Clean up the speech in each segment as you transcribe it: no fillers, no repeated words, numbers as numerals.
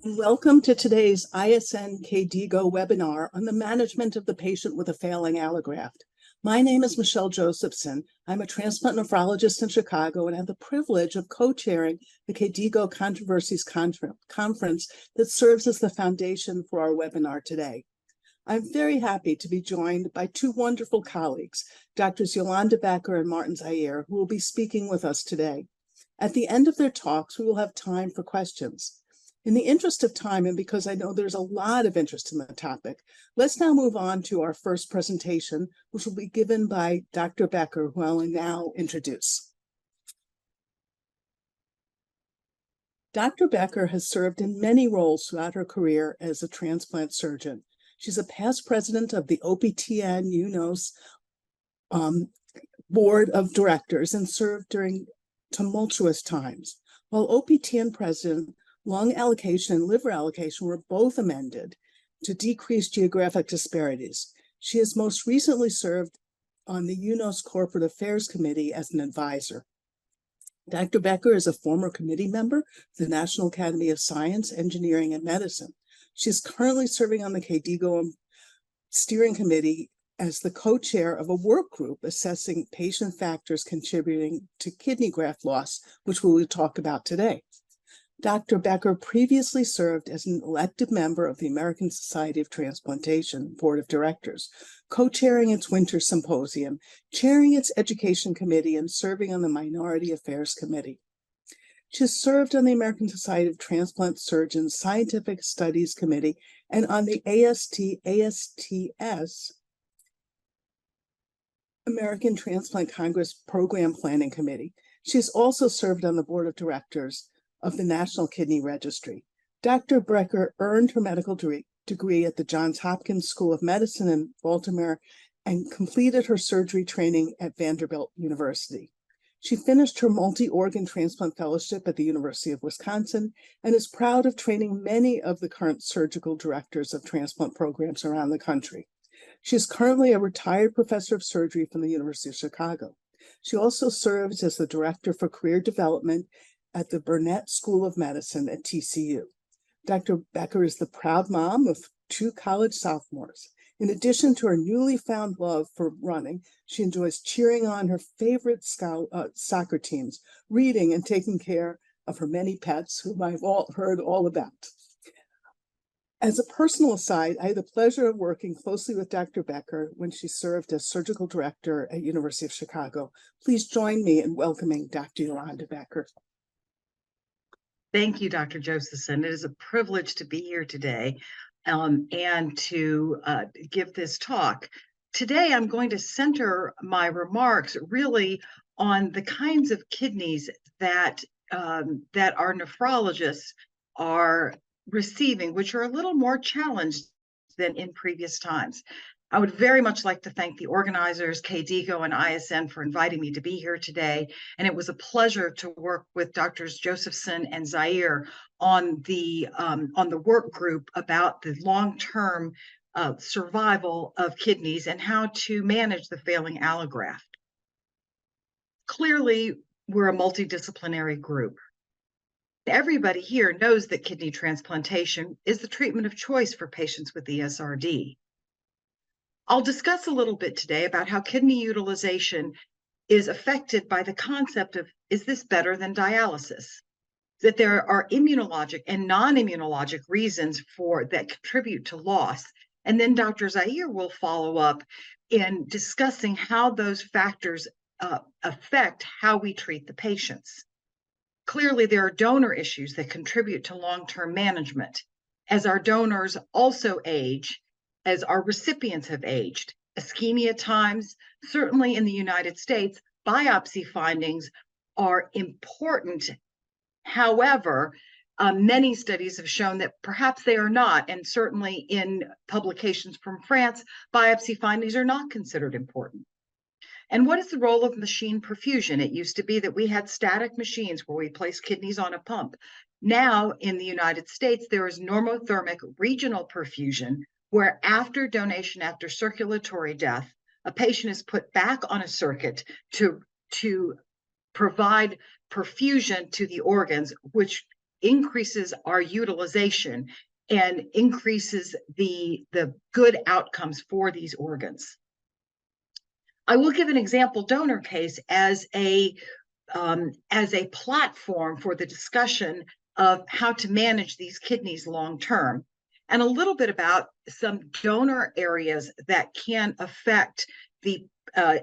Welcome to today's ISN-KDIGO webinar on the management of the patient with a failing allograft. My name is Michelle Josephson. I'm a transplant nephrologist in Chicago and have the privilege of co-chairing the KDIGO Controversies Conference that serves as the foundation for our webinar today. I'm very happy to be joined by two wonderful colleagues, Drs. Yolanda Becker and Martin Zeier, who will be speaking with us today. At the end of their talks, we will have time for questions. In the interest of time, and because I know there's a lot of interest in the topic, let's now move on to our first presentation, which will be given by Dr. Becker, who I will now introduce. Dr. Becker has served in many roles throughout her career as a transplant surgeon. She's a past president of the OPTN UNOS Board of Directors and served during tumultuous times. While OPTN president, lung allocation and liver allocation were both amended to decrease geographic disparities. She has most recently served on the UNOS Corporate Affairs Committee as an advisor. Dr. Becker is a former committee member of the National Academy of Science, Engineering, and Medicine. She is currently serving on the KDIGO Steering Committee as the co-chair of a work group assessing patient factors contributing to kidney graft loss, which we will talk about today. Dr. Becker previously served as an elected member of the American Society of Transplantation Board of Directors, co-chairing its winter symposium, chairing its education committee, and serving on the Minority Affairs Committee. She has served on the American Society of Transplant Surgeons Scientific Studies Committee and on the ASTS American Transplant Congress Program Planning Committee. She has also served on the Board of Directors of the National Kidney Registry. Dr. Becker earned her medical degree at the Johns Hopkins School of Medicine in Baltimore and completed her surgery training at Vanderbilt University. She finished her multi-organ transplant fellowship at the University of Wisconsin and is proud of training many of the current surgical directors of transplant programs around the country. She is currently a retired professor of surgery from the University of Chicago. She also serves as the Director for Career Development at the Burnett School of Medicine at TCU. Dr. Becker is the proud mom of two college sophomores. In addition to her newly found love for running, she enjoys cheering on her favorite soccer teams, reading, and taking care of her many pets, whom I've heard all about. As a personal aside, I had the pleasure of working closely with Dr. Becker when she served as surgical director at University of Chicago. Please join me in welcoming Dr. Yolanda Becker. Thank you, Dr. Josephson. It is a privilege to be here today and to give this talk. Today, I'm going to center my remarks really on the kinds of kidneys that our nephrologists are receiving, which are a little more challenged than in previous times. I would very much like to thank the organizers, KDIGO and ISN, for inviting me to be here today. And it was a pleasure to work with Drs. Josephson and Zeier on the work group about the long-term survival of kidneys and how to manage the failing allograft. Clearly, we're a multidisciplinary group. Everybody here knows that kidney transplantation is the treatment of choice for patients with ESRD. I'll discuss a little bit today about how kidney utilization is affected by the concept of, is this better than dialysis? That there are immunologic and non-immunologic reasons that contribute to loss. And then Dr. Zeier will follow up in discussing how those factors affect how we treat the patients. Clearly, there are donor issues that contribute to long-term management. As our donors also age, as our recipients have aged, ischemia times, certainly in the United States, biopsy findings are important. However, many studies have shown that perhaps they are not, and certainly in publications from France, biopsy findings are not considered important. And what is the role of machine perfusion? It used to be that we had static machines where we placed kidneys on a pump. Now, in the United States, there is normothermic regional perfusion, where after donation, after circulatory death, a patient is put back on a circuit to provide perfusion to the organs, which increases our utilization and increases the good outcomes for these organs. I will give an example donor case as a platform for the discussion of how to manage these kidneys long term, and a little bit about some donor areas that can affect the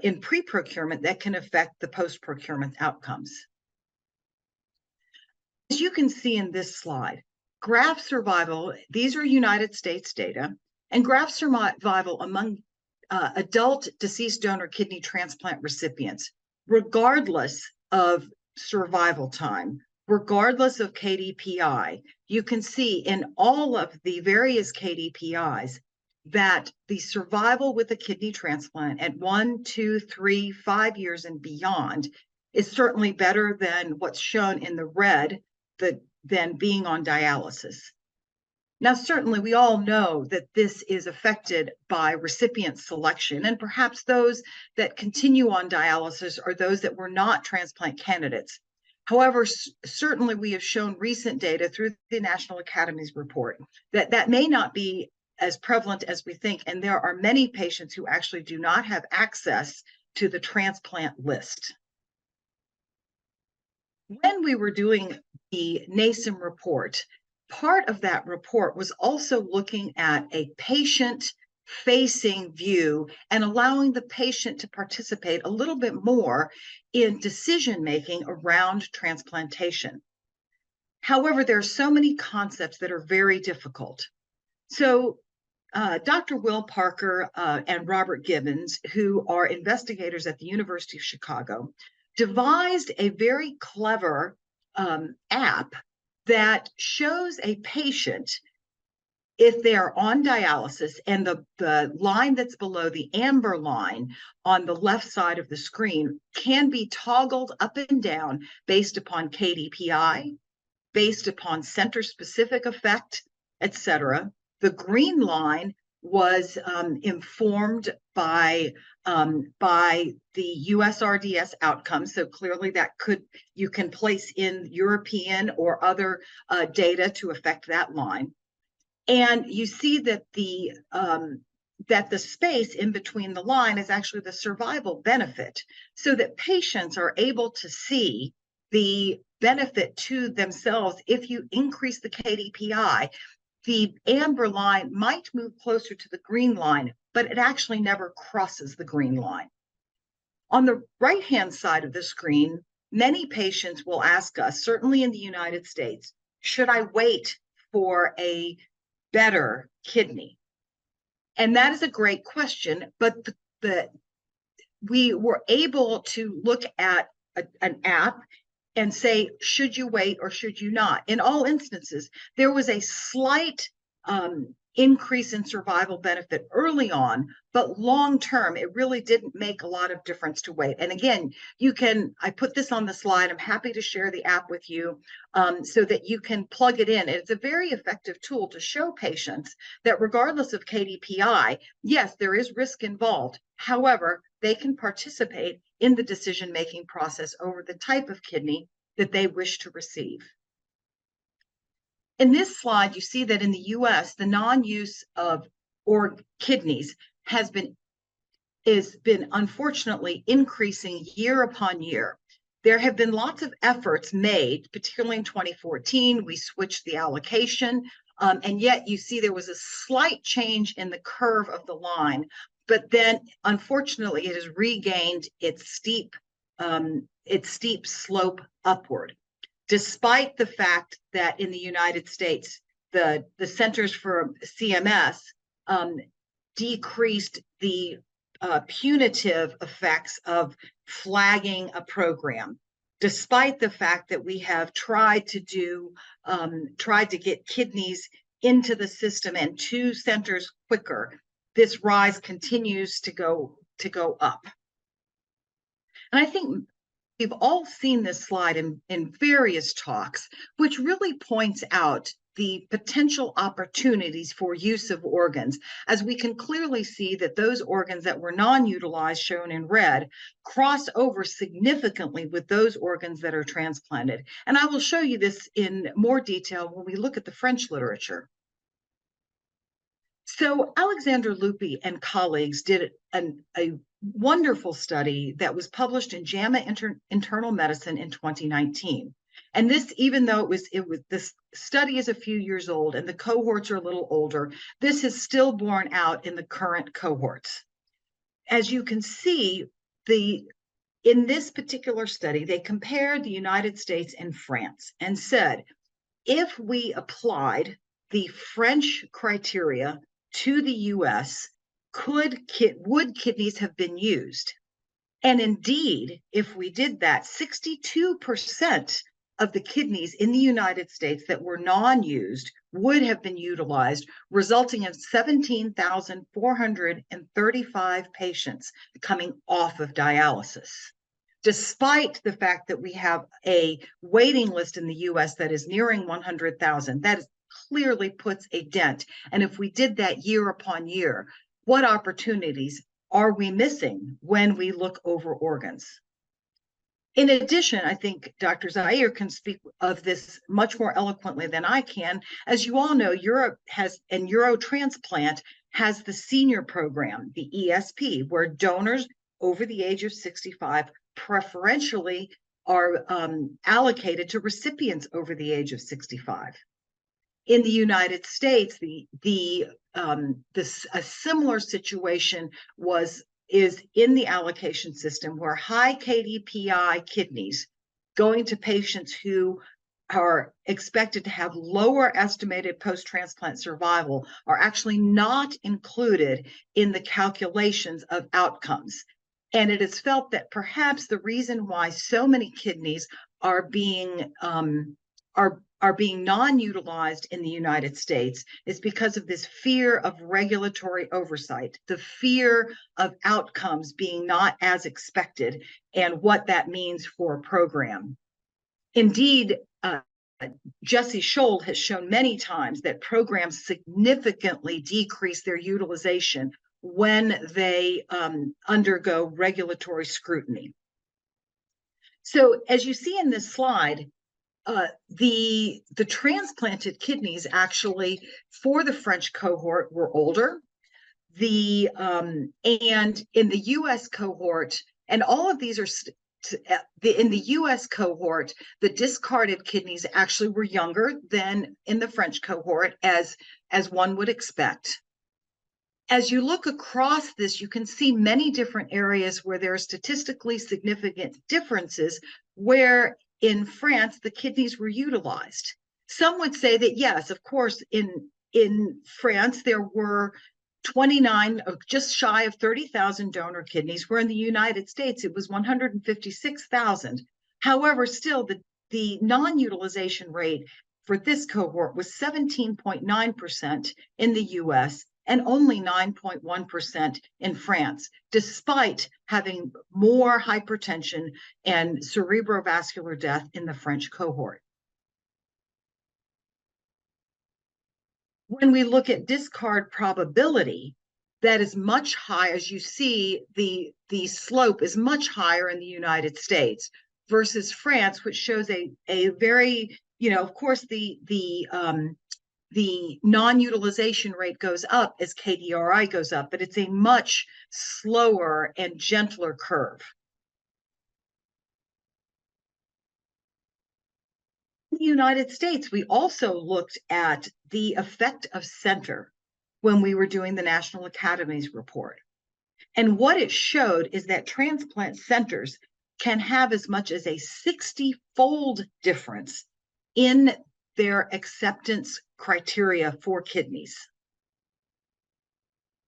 in pre-procurement that can affect the post-procurement outcomes. As you can see in this slide, graft survival, these are United States data, and graft survival among adult deceased donor kidney transplant recipients, regardless of survival time, regardless of KDPI, you can see in all of the various KDPIs that the survival with a kidney transplant at 1, 2, 3, 5 years and beyond is certainly better than what's shown in the red, than being on dialysis. Now, certainly we all know that this is affected by recipient selection, and perhaps those that continue on dialysis are those that were not transplant candidates. However, certainly we have shown recent data through the National Academy's report that that may not be as prevalent as we think, and there are many patients who actually do not have access to the transplant list. When we were doing the NASM report, part of that report was also looking at a patient-facing view and allowing the patient to participate a little bit more in decision-making around transplantation. However, there are so many concepts that are very difficult. So Dr. Will Parker and Robert Gibbons, who are investigators at the University of Chicago, devised a very clever app that shows a patient if they're on dialysis, and the line that's below, the amber line on the left side of the screen, can be toggled up and down based upon KDPI, based upon center-specific effect, etc. The green line was informed by the USRDS outcomes. So clearly that you can place in European or other data to affect that line. And you see that the space in between the line is actually the survival benefit, so that patients are able to see the benefit to themselves. If you increase the KDPI, the amber line might move closer to the green line, but it actually never crosses the green line. On the right-hand side of the screen, many patients will ask us, certainly in the United States, should I wait for a better kidney? And that is a great question, but we were able to look at an app and say, should you wait or should you not? In all instances, there was a slight increase in survival benefit early on, but long-term, it really didn't make a lot of difference to wait. And again, I put this on the slide. I'm happy to share the app with you so that you can plug it in. It's a very effective tool to show patients that regardless of KDPI, yes, there is risk involved. However, they can participate in the decision-making process over the type of kidney that they wish to receive. In this slide, you see that in the US, the non-use of kidneys has been unfortunately increasing year upon year. There have been lots of efforts made, particularly in 2014, we switched the allocation, and yet you see there was a slight change in the curve of the line, but then unfortunately it has regained its steep slope upward, despite the fact that in the United States, the Centers for CMS decreased the punitive effects of flagging a program, despite the fact that we have tried to get kidneys into the system and to centers quicker. This rise continues to go up. And I think we've all seen this slide in various talks, which really points out the potential opportunities for use of organs, as we can clearly see that those organs that were non-utilized, shown in red, cross over significantly with those organs that are transplanted. And I will show you this in more detail when we look at the French literature. So Alexander Lupi and colleagues did a wonderful study that was published in JAMA Internal Medicine in 2019. And this, even though this study is a few years old and the cohorts are a little older, this is still borne out in the current cohorts. As you can see, in this particular study, they compared the United States and France and said, if we applied the French criteria to the US, would kidneys have been used? And indeed, if we did that, 62% of the kidneys in the United States that were non-used would have been utilized, resulting in 17,435 patients coming off of dialysis. Despite the fact that we have a waiting list in the US that is nearing 100,000, that clearly puts a dent. And if we did that year upon year, what opportunities are we missing when we look over organs? In addition, I think Dr. Zeier can speak of this much more eloquently than I can. As you all know, Europe has, and Eurotransplant has the senior program, the ESP, where donors over the age of 65 preferentially are allocated to recipients over the age of 65. In the United States, a similar situation is in the allocation system, where high KDPI kidneys going to patients who are expected to have lower estimated post-transplant survival are actually not included in the calculations of outcomes. And it is felt that perhaps the reason why so many kidneys are being non-utilized in the United States is because of this fear of regulatory oversight, the fear of outcomes being not as expected, and what that means for a program. Indeed, Jesse Scholl has shown many times that programs significantly decrease their utilization when they undergo regulatory scrutiny. So as you see in this slide, the transplanted kidneys actually for the French cohort were older. And in the U.S. cohort, and all of these are in the U.S. cohort, the discarded kidneys actually were younger than in the French cohort, as one would expect. As you look across this, you can see many different areas where there are statistically significant differences, where in France the kidneys were utilized. Some would say that yes, of course, in France there were 29, just shy of 30,000 donor kidneys, where in the United States it was 156,000. However, still the non-utilization rate for this cohort was 17.9% in the US and only 9.1% in France, despite having more hypertension and cerebrovascular death in the French cohort. When we look at discard probability, that is much higher. As you see, the slope is much higher in the United States versus France, which shows a very, of course, the non-utilization rate goes up as KDRI goes up, but it's a much slower and gentler curve. In the United States, we also looked at the effect of center when we were doing the National Academies report. And what it showed is that transplant centers can have as much as a 60-fold difference in their acceptance criteria for kidneys.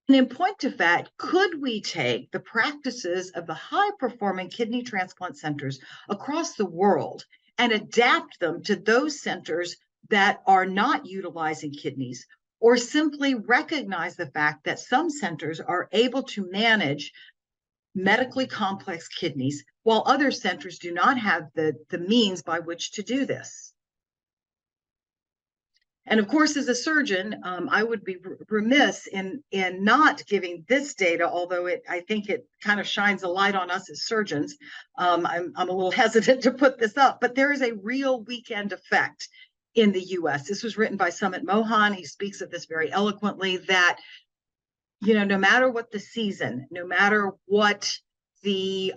And in point of fact, could we take the practices of the high-performing kidney transplant centers across the world and adapt them to those centers that are not utilizing kidneys, or simply recognize the fact that some centers are able to manage medically complex kidneys while other centers do not have the means by which to do this? And of course, as a surgeon, I would be remiss in not giving this data, although I think it kind of shines a light on us as surgeons. I'm a little hesitant to put this up, but there is a real weekend effect in the US. This was written by Sumit Mohan. He speaks of this very eloquently, that, no matter what the season, no matter what the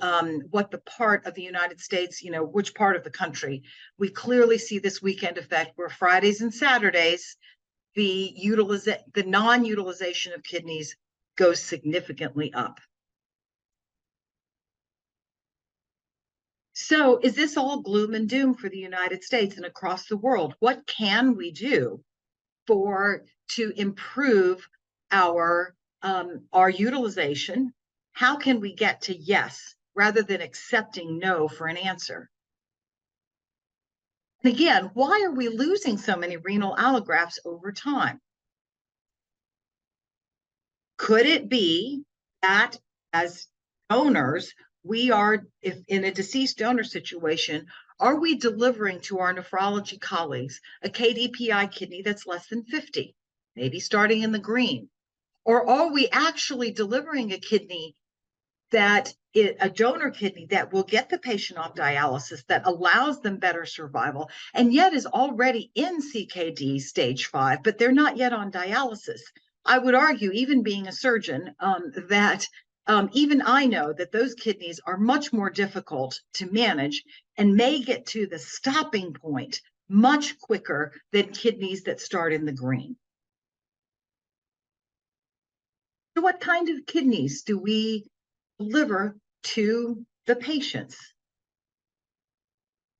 part of the United States, which part of the country, we clearly see this weekend effect where Fridays and Saturdays, the non-utilization of kidneys goes significantly up. So is this all gloom and doom for the United States and across the world? What can we do to improve our utilization? How can we get to yes rather than accepting no for an answer? And again, why are we losing so many renal allografts over time? Could it be that as donors, we are, if in a deceased donor situation, are we delivering to our nephrology colleagues a KDPI kidney that's less than 50, maybe starting in the green? Or are we actually delivering a kidney a donor kidney that will get the patient off dialysis, that allows them better survival, and yet is already in CKD stage 5, but they're not yet on dialysis? I would argue, even being a surgeon, that even I know that those kidneys are much more difficult to manage and may get to the stopping point much quicker than kidneys that start in the green. So what kind of kidneys do we deliver to the patients?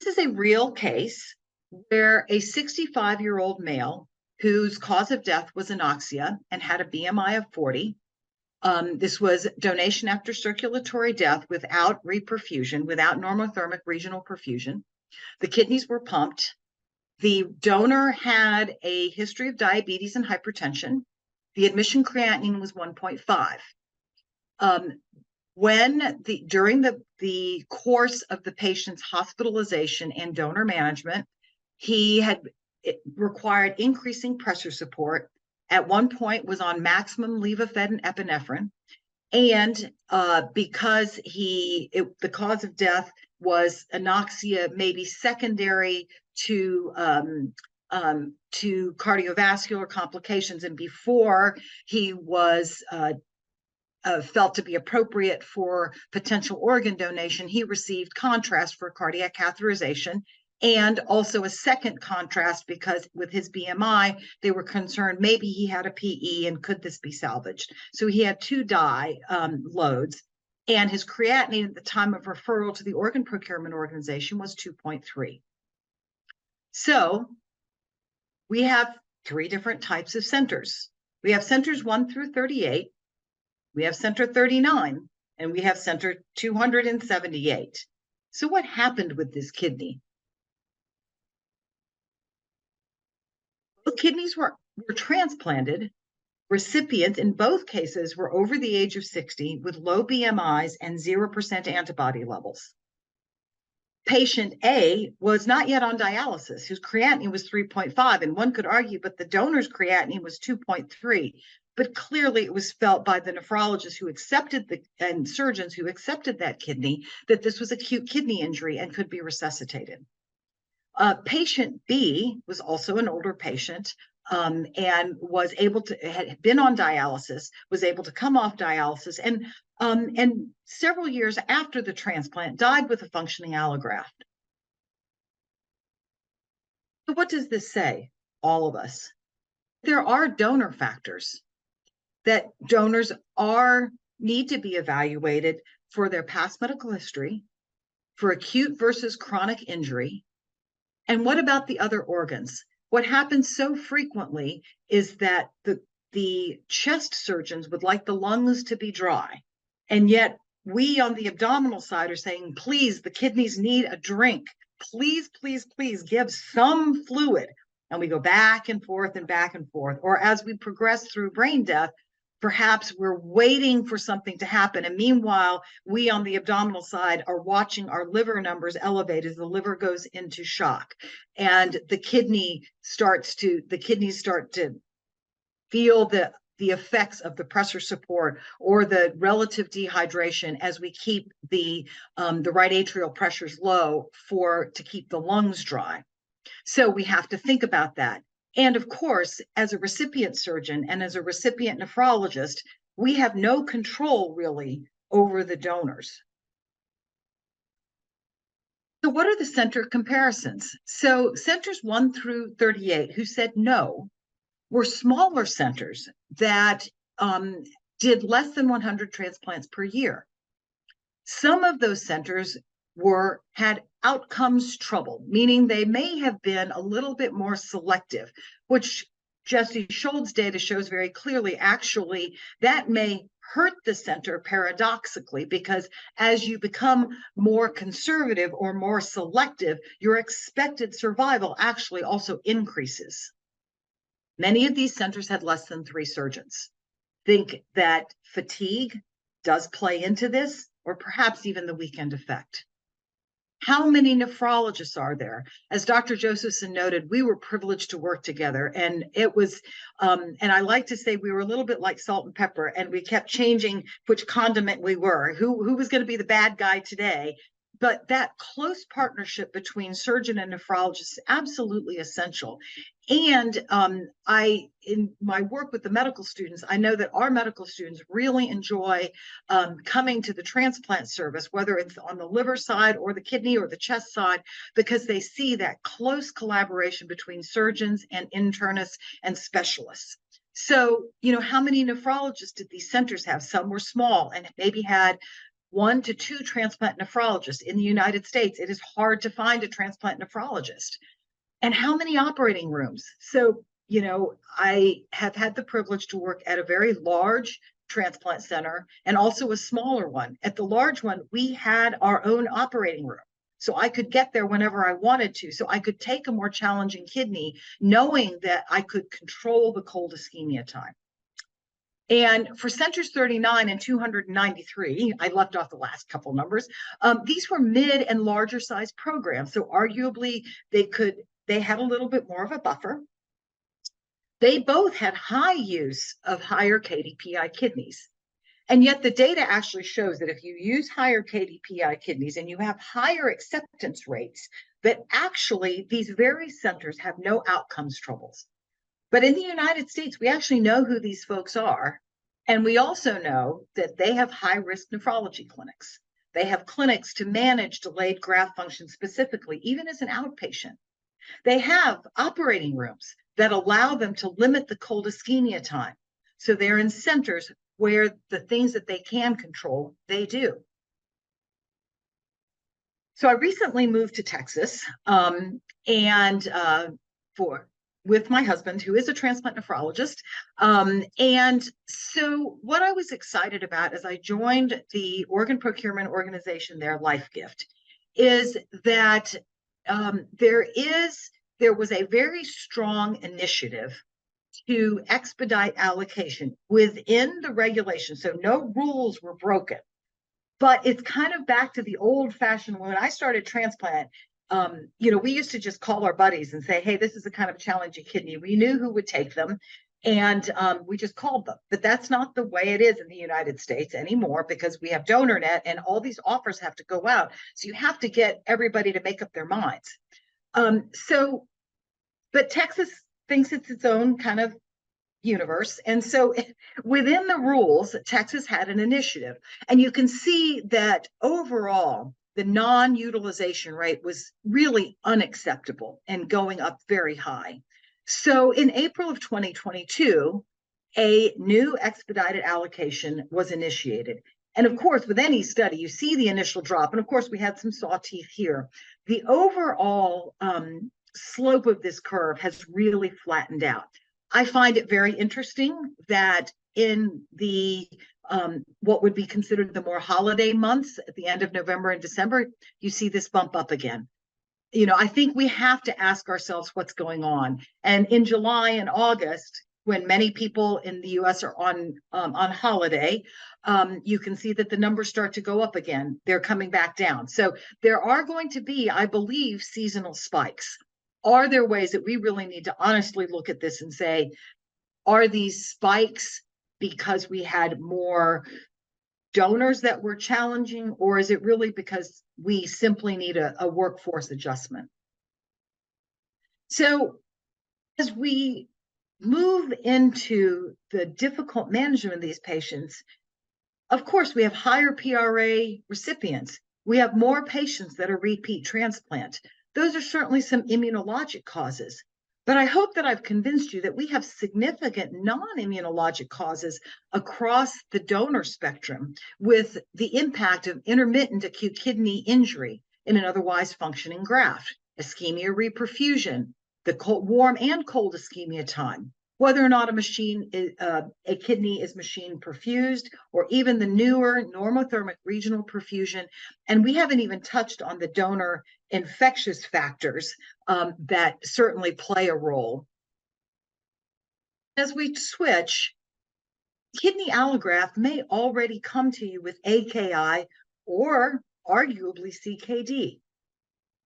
This is a real case where a 65-year-old male whose cause of death was anoxia and had a BMI of 40. This was donation after circulatory death without reperfusion, without normothermic regional perfusion. The kidneys were pumped. The donor had a history of diabetes and hypertension. The admission creatinine was 1.5. During the course of the patient's hospitalization and donor management, it required increasing pressure support. At one point was on maximum levofed and epinephrine. And because the cause of death was anoxia, maybe secondary to cardiovascular complications, and before he was felt to be appropriate for potential organ donation, he received contrast for cardiac catheterization, and also a second contrast because with his BMI, they were concerned maybe he had a PE and could this be salvaged. So he had 2 dye loads, and his creatinine at the time of referral to the organ procurement organization was 2.3. So we have 3 different types of centers. We have centers 1 through 38. We have center 39, and we have center 278. So what happened with this kidney? Both kidneys were transplanted. Recipients in both cases were over the age of 60 with low BMIs and 0% antibody levels. Patient A was not yet on dialysis, whose creatinine was 3.5, and one could argue, but the donor's creatinine was 2.3. But clearly it was felt by the nephrologists who accepted and surgeons who accepted that kidney that this was acute kidney injury and could be resuscitated. Patient B was also an older patient and had been on dialysis, was able to come off dialysis, and several years after the transplant died with a functioning allograft. So what does this say, all of us? There are donor factors, that donors need to be evaluated for their past medical history, for acute versus chronic injury. And what about the other organs? What happens so frequently is that the chest surgeons would like the lungs to be dry. And yet we on the abdominal side are saying, please, the kidneys need a drink. Please, please, please give some fluid. And we go back and forth and back and forth. Or as we progress through brain death, Perhaps we're waiting for something to happen. And meanwhile, we on the abdominal side are watching our liver numbers elevate as the liver goes into shock. And the kidneys start to feel the effects of the pressure support or the relative dehydration as we keep the right atrial pressures low to keep the lungs dry. So we have to think about that. And of course, as a recipient surgeon and as a recipient nephrologist, we have no control really over the donors. So what are the center comparisons? So centers 1 through 38 who said no were smaller centers that did less than 100 transplants per year. Some of those centers had outcomes trouble, meaning they may have been a little bit more selective, which Jesse Schultz's data shows very clearly. Actually, that may hurt the center paradoxically, because as you become more conservative or more selective, your expected survival actually also increases. Many of these centers had less than 3 surgeons. Think that fatigue does play into this, or perhaps even the weekend effect. How many nephrologists are there? As Dr. Josephson noted, we were privileged to work together, and it was, and I like to say we were a little bit like salt and pepper, and we kept changing which condiment we were, who was going to be the bad guy today. But that close partnership between surgeon and nephrologist is absolutely essential. And in my work with the medical students, I know that our medical students really enjoy coming to the transplant service, whether it's on the liver side or the kidney or the chest side, because they see that close collaboration between surgeons and internists and specialists. So, how many nephrologists did these centers have? Some were small and maybe had 1 to 2 transplant nephrologists. In the United States, it is hard to find a transplant nephrologist. And how many operating rooms? So, I have had the privilege to work at a very large transplant center and also a smaller one. At the large one, we had our own operating room. So I could get there whenever I wanted to. So I could take a more challenging kidney, knowing that I could control the cold ischemia time. And for centers 39 and 293, I left off the last couple numbers. These were mid and larger size programs. So arguably they had a little bit more of a buffer. They both had high use of higher KDPI kidneys. And yet the data actually shows that if you use higher KDPI kidneys and you have higher acceptance rates, that actually these very centers have no outcomes troubles. But in the United States, we actually know who these folks are. And we also know that they have high-risk nephrology clinics. They have clinics to manage delayed graft function specifically, even as an outpatient. They have operating rooms that allow them to limit the cold ischemia time. So they're in centers where the things that they can control, they do. So I recently moved to Texas with my husband, who is a transplant nephrologist. And so what I was excited about as I joined the organ procurement organization there, LifeGift, is that there was a very strong initiative to expedite allocation within the regulation. So no rules were broken, but it's kind of back to the old fashioned. When I started transplant, we used to just call our buddies and say, hey, this is a kind of challenging kidney. We knew who would take them, and we just called them. But that's not the way it is in the United States anymore, because we have DonorNet and all these offers have to go out. So you have to get everybody to make up their minds. But Texas thinks it's its own kind of universe. And so within the rules, Texas had an initiative. And you can see that overall, the non-utilization rate was really unacceptable and going up very high. So in April of 2022, a new expedited allocation was initiated. And of course, with any study, you see the initial drop. And of course, we had some sawteeth here. The overall slope of this curve has really flattened out. I find it very interesting that in the what would be considered the more holiday months at the end of November and December, you see this bump up again. I think we have to ask ourselves what's going on. And in July and August, when many people in the US are on holiday, you can see that the numbers start to go up again. They're coming back down. So there are going to be, I believe, seasonal spikes. Are there ways that we really need to honestly look at this and say, are these spikes because we had more donors that were challenging, or is it really because we simply need a workforce adjustment? So as we move into the difficult management of these patients, of course, we have higher PRA recipients. We have more patients that are repeat transplant. Those are certainly some immunologic causes. But I hope that I've convinced you that we have significant non-immunologic causes across the donor spectrum with the impact of intermittent acute kidney injury in an otherwise functioning graft, ischemia reperfusion, the cold, warm and cold ischemia time, whether or not a kidney is machine perfused, or even the newer normothermic regional perfusion. And we haven't even touched on the donor infectious factors that certainly play a role. As we switch, kidney allograft may already come to you with AKI or arguably CKD.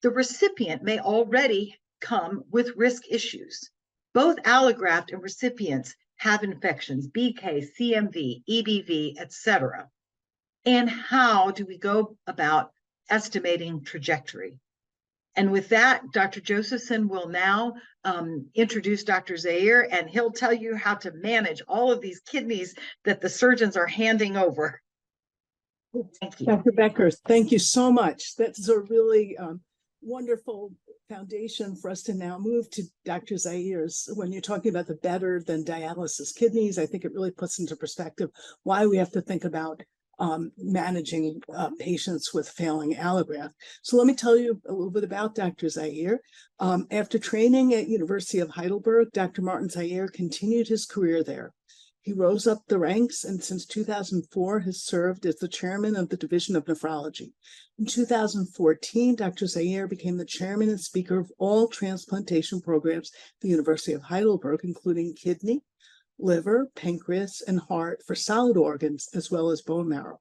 The recipient may already come with risk issues. Both allograft and recipients have infections, BK, CMV, EBV, etc. And how do we go about estimating trajectory? And with that, Dr. Josephson will now introduce Dr. Zeier, and he'll tell you how to manage all of these kidneys that the surgeons are handing over. Thank you. Dr. Becker, thank you so much. That's a really wonderful foundation for us to now move to Dr. Zeier's. When you're talking about the better than dialysis kidneys, I think it really puts into perspective why we have to think about managing patients with failing allograft. So let me tell you a little bit about Dr. Zeier. After training at University of Heidelberg, Dr. Martin Zeier continued his career there. He rose up the ranks and since 2004 has served as the chairman of the Division of Nephrology. In 2014, Dr. Zeier became the chairman and speaker of all transplantation programs at the University of Heidelberg, including kidney, liver, pancreas, and heart for solid organs, as well as bone marrow.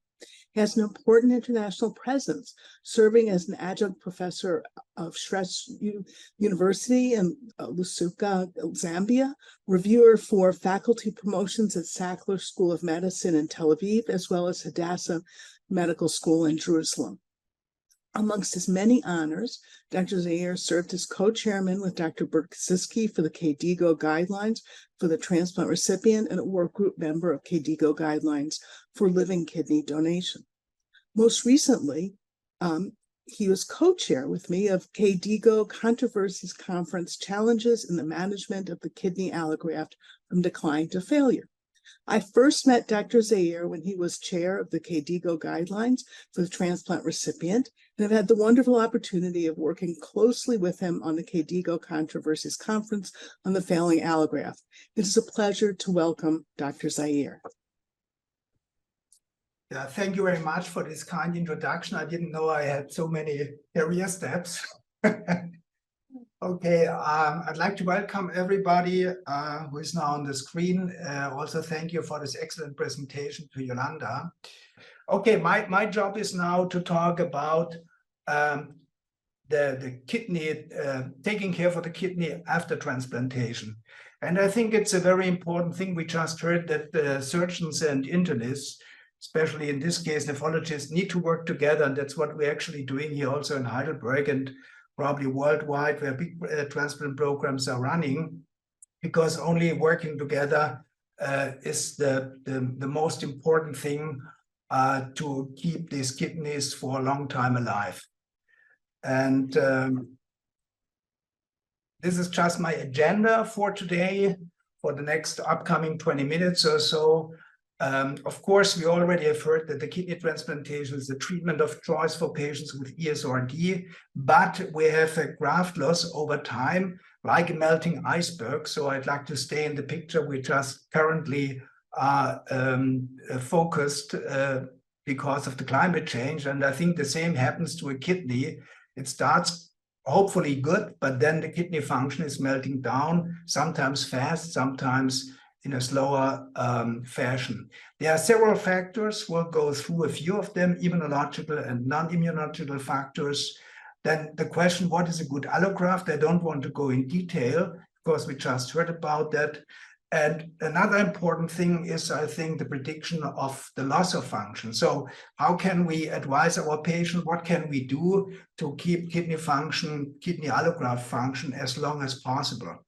He has an important international presence, serving as an adjunct professor of Shrestha University in Lusaka, Zambia, reviewer for faculty promotions at Sackler School of Medicine in Tel Aviv, as well as Hadassah Medical School in Jerusalem. Amongst his many honors, Dr. Zeier served as co-chairman with Dr. Brzezinski for the KDIGO guidelines for the transplant recipient and a work group member of KDIGO guidelines for living kidney donation. Most recently, he was co-chair with me of KDIGO Controversies Conference Challenges in the Management of the Kidney Allograft from Decline to Failure. I first met Dr. Zeier when he was chair of the KDIGO guidelines for the transplant recipient, and I've had the wonderful opportunity of working closely with him on the KDIGO Controversies Conference on the failing allograft. It is a pleasure to welcome Dr. Zeier. Yeah, thank you very much for this kind introduction. I didn't know I had so many career steps. Okay, I'd like to welcome everybody who is now on the screen. Also, thank you for this excellent presentation to Yolanda. Okay, my job is now to talk about the kidney, taking care for the kidney after transplantation. And I think it's a very important thing. We just heard that the surgeons and internists, especially in this case, nephrologists, need to work together. And that's what we're actually doing here also in Heidelberg and probably worldwide, where big transplant programs are running, because only working together is the most important thing to keep these kidneys for a long time alive. And this is just my agenda for today, for the next upcoming 20 minutes or so. Of course, we already have heard that the kidney transplantation is the treatment of choice for patients with ESRD, but we have a graft loss over time, like a melting iceberg. So I'd like to stay in the picture. We just currently are focused because of the climate change. And I think the same happens to a kidney. It starts hopefully good, but then the kidney function is melting down, sometimes fast, sometimes in a slower fashion. There are several factors. We'll go through a few of them, immunological and non-immunological factors. Then the question, what is a good allograft? I don't want to go in detail because we just heard about that. And another important thing is, I think, the prediction of the loss of function. So how can we advise our patient? What can we do to keep kidney function, kidney allograft function as long as possible?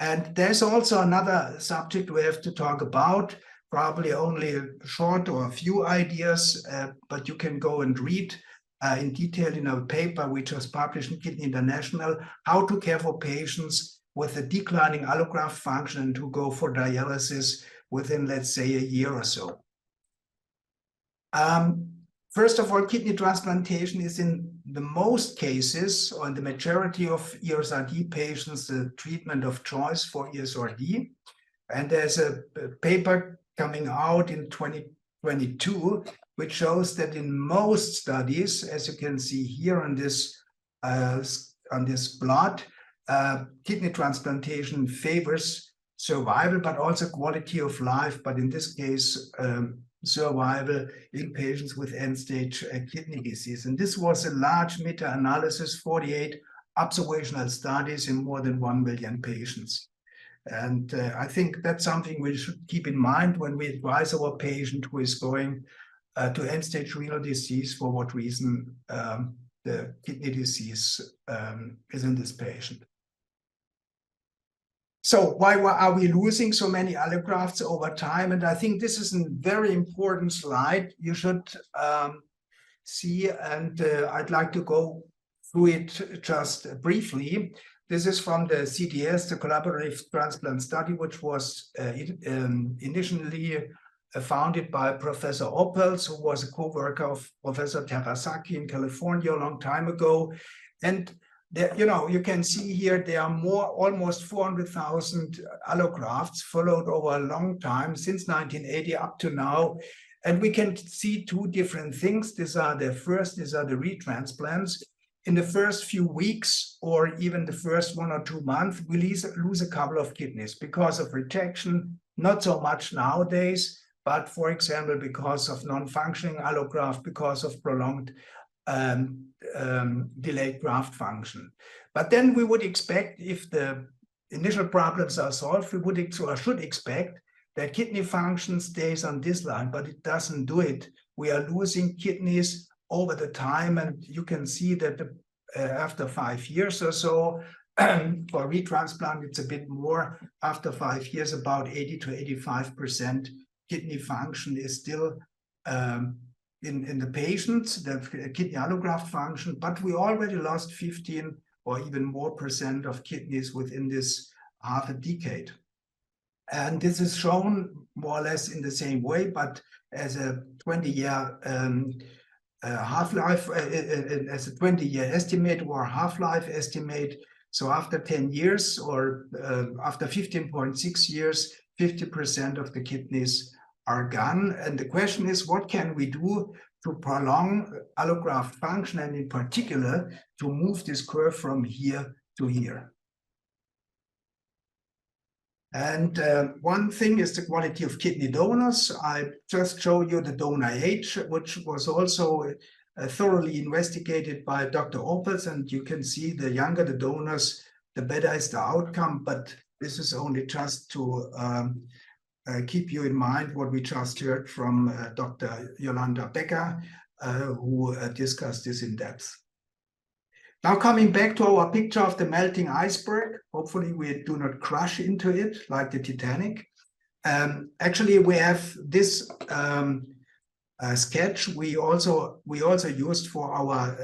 And there's also another subject we have to talk about, probably only a short or a few ideas, but you can go and read in detail in a paper which was published in Kidney International, how to care for patients with a declining allograft function and to go for dialysis within, let's say, a year or so. First of all, kidney transplantation is in the most cases, or in the majority of ESRD patients, the treatment of choice for ESRD. And there's a paper coming out in 2022, which shows that in most studies, as you can see here on this plot, kidney transplantation favors survival, but also quality of life, but in this case, survival in patients with end-stage kidney disease. And this was a large meta-analysis, 48 observational studies in more than 1 million patients. And I think that's something we should keep in mind when we advise our patient who is going to end-stage renal disease, for what reason the kidney disease is in this patient. So why are we losing so many allografts over time? And I think this is a very important slide you should see, and I'd like to go through it just briefly. This is from the CTS, the Collaborative Transplant Study, which was initially founded by Professor Oppels, who was a co-worker of Professor Terasaki in California a long time ago. And there, you can see here there are almost 400,000 allografts followed over a long time, since 1980 up to now. And we can see two different things. These are the retransplants. In the first few weeks, or even the first 1 or 2 months, we lose a couple of kidneys because of rejection, not so much nowadays, but for example, because of non-functioning allograft, because of prolonged delayed graft function. But then we would expect, if the initial problems are solved, we would or should expect that kidney function stays on this line, but it doesn't do it. We are losing kidneys over the time, and you can see that after 5 years or so, for retransplant, it's a bit more. After 5 years, about 80 to 85% kidney function is still in the patients, the kidney allograft function, but we already lost 15 or even more % of kidneys within this half a decade. And this is shown more or less in the same way, but as a 20-year half-life, as a 20-year estimate or half-life estimate. So after 10 years or after 15.6 years, 50% of the kidneys are gone. And the question is, what can we do to prolong allograft function, and in particular, to move this curve from here to here? And one thing is the quality of kidney donors. I just showed you the donor age, which was also thoroughly investigated by Dr. Oppels, and you can see the younger the donors, the better is the outcome. But this is only just to keep you in mind what we just heard from Dr. Yolanda Becker, who discussed this in depth. Now coming back to our picture of the melting iceberg, hopefully we do not crash into it like the Titanic. Actually, we have this sketch we also used for our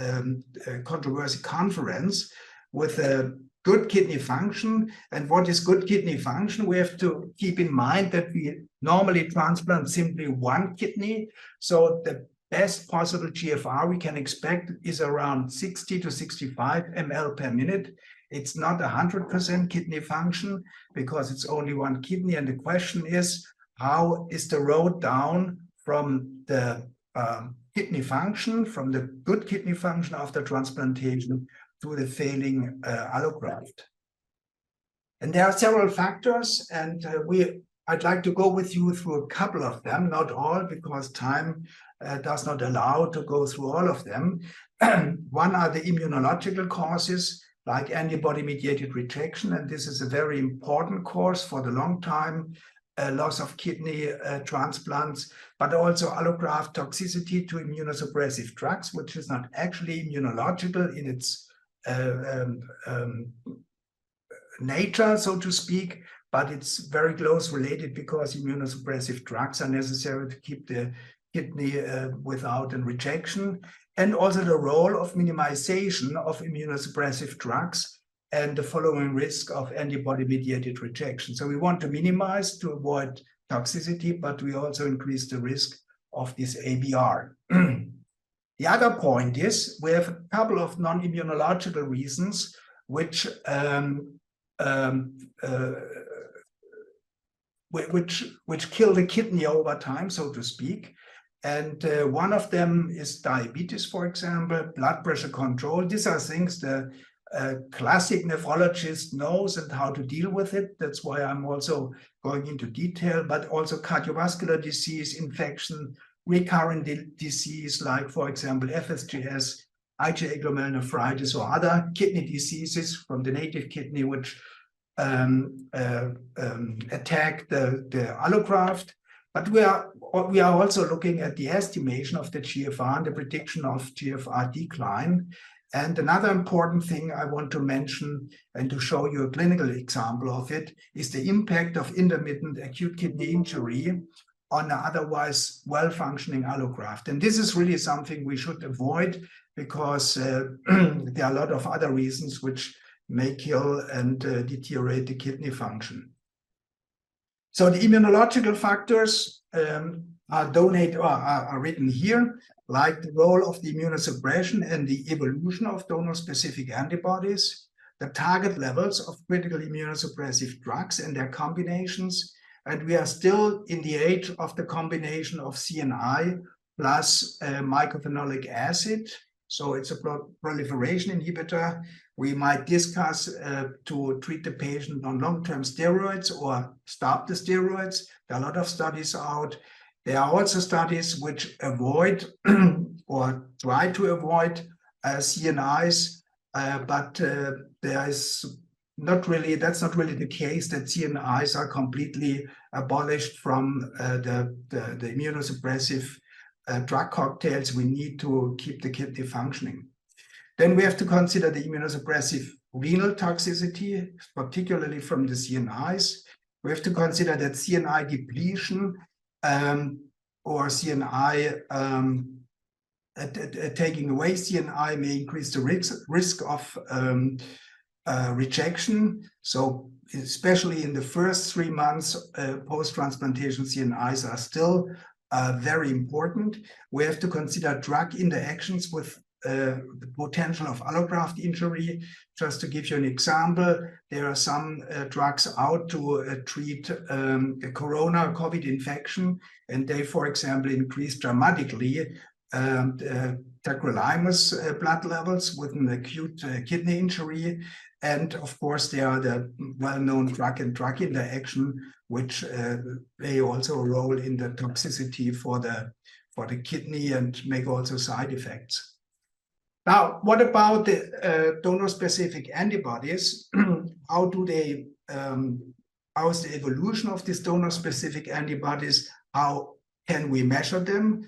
Controversies Conference with a good kidney function. And what is good kidney function? We have to keep in mind that we normally transplant simply one kidney. So the best possible GFR we can expect is around 60 to 65 ml per minute. It's not 100% kidney function because it's only one kidney. And the question is, how is the road down from the kidney function, from the good kidney function after transplantation to the failing allograft? And there are several factors, and we I'd like to go with you through a couple of them, not all, because time does not allow to go through all of them. One are the immunological causes, like antibody-mediated rejection, and this is a very important cause for the long time loss of kidney transplants, but also allograft toxicity to immunosuppressive drugs, which is not actually immunological in its nature, so to speak, but it's very close related because immunosuppressive drugs are necessary to keep the kidney without a rejection, and also the role of minimization of immunosuppressive drugs and the following risk of antibody-mediated rejection. So we want to minimize to avoid toxicity, but we also increase the risk of this ABR. The other point is we have a couple of non-immunological reasons which kill the kidney over time, so to speak. And one of them is diabetes, for example, blood pressure control. These are things the classic nephrologist knows and how to deal with it. That's why I'm also going into detail, but also cardiovascular disease, infection, recurrent disease, like, for example, FSGS, IgA glomerulonephritis, or other kidney diseases from the native kidney, which attack the allograft. But we are also looking at the estimation of the GFR and the prediction of GFR decline. And another important thing I want to mention and to show you a clinical example of it is the impact of intermittent acute kidney injury on an otherwise well-functioning allograft. And this is really something we should avoid because there are a lot of other reasons which may kill and deteriorate the kidney function. So the immunological factors are written here, like the role of the immunosuppression and the evolution of donor-specific antibodies, the target levels of critical immunosuppressive drugs and their combinations. And we are still in the age of the combination of CNI plus mycophenolic acid. So it's a proliferation inhibitor. We might discuss to treat the patient on long-term steroids or stop the steroids. There are a lot of studies out. There are also studies which avoid or try to avoid CNIs, but there is not really, that's not really the case that CNIs are completely abolished from the immunosuppressive drug cocktails we need to keep the kidney functioning. Then we have to consider the immunosuppressive renal toxicity, particularly from the CNIs. We have to consider that CNI depletion or CNI, taking away CNI may increase the risk of rejection. So especially in the first 3 months post-transplantation, CNIs are still very important. We have to consider drug interactions with the potential of allograft injury. Just to give you an example, there are some drugs out to treat a corona COVID infection, and they, for example, increase dramatically tacrolimus blood levels with an acute kidney injury. And of course, there are the well-known drug and drug interaction, which play also a role in the toxicity for the kidney and make also side effects. Now, what about the donor-specific antibodies? How do they? How is the evolution of these donor-specific antibodies? How can we measure them?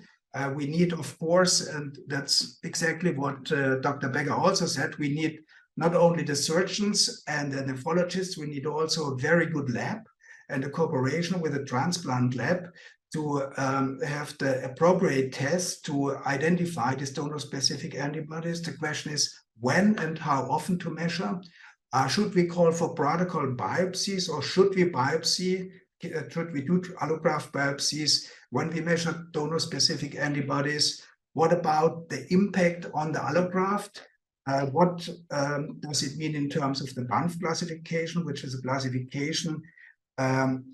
We need, of course, and that's exactly what Dr. Becker also said, we need not only the surgeons and the nephrologists, we need also a very good lab and a cooperation with a transplant lab to have the appropriate tests to identify these donor-specific antibodies. The question is when and how often to measure. Should we call for protocol biopsies, or should we biopsy? Should we do allograft biopsies when we measure donor-specific antibodies? What about the impact on the allograft? What does it mean in terms of the Banff classification, which is a classification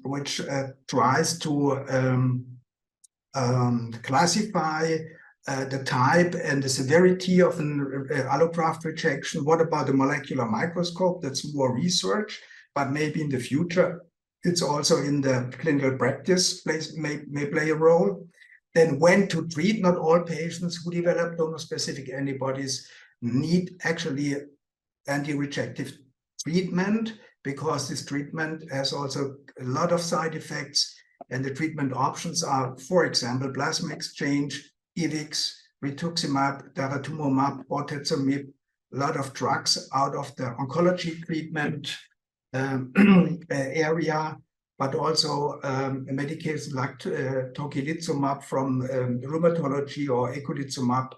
which tries to classify the type and the severity of an allograft rejection? What about the molecular microscope? That's more research, but maybe in the future it's also in the clinical practice may play a role. Then when to treat, not all patients who develop donor-specific antibodies need actually anti-rejective treatment, because this treatment has also a lot of side effects, and the treatment options are, for example, plasma exchange, EVIX, rituximab, daratumumab, bortezomib, a lot of drugs out of the oncology treatment area, but also medications like tocilizumab from rheumatology, or eculizumab,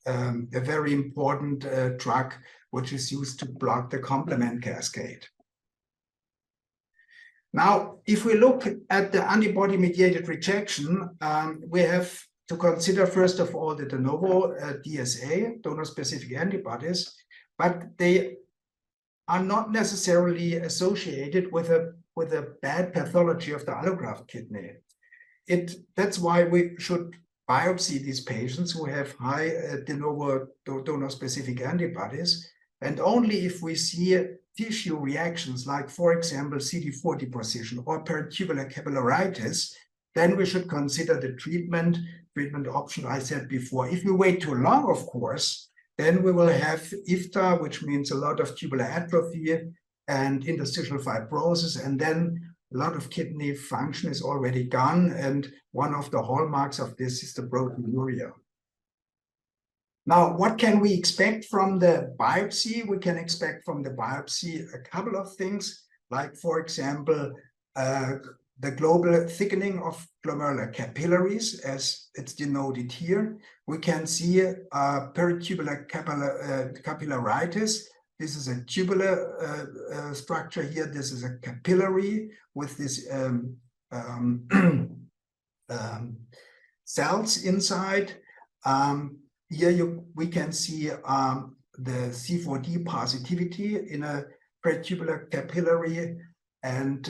a very important drug which is used to block the complement cascade. Now, if we look at the antibody-mediated rejection, we have to consider, first of all, the de novo DSA, donor-specific antibodies, but they are not necessarily associated with a bad pathology of the allograft kidney. That's why we should biopsy these patients who have high de novo donor-specific antibodies, and only if we see tissue reactions, like, for example, CD4 deposition or peritubular capillaritis, then we should consider the treatment option I said before. If we wait too long, of course, then we will have IFTA, which means a lot of tubular atrophy and interstitial fibrosis, and then a lot of kidney function is already gone, and one of the hallmarks of this is the proteinuria. Now, what can we expect from the biopsy? We can expect from the biopsy a couple of things, like, for example, the global thickening of glomerular capillaries, as it's denoted here. We can see peritubular capillaritis. This is a tubular structure here. This is a capillary with this cells inside. Here we can see the C4d positivity in a peritubular capillary, and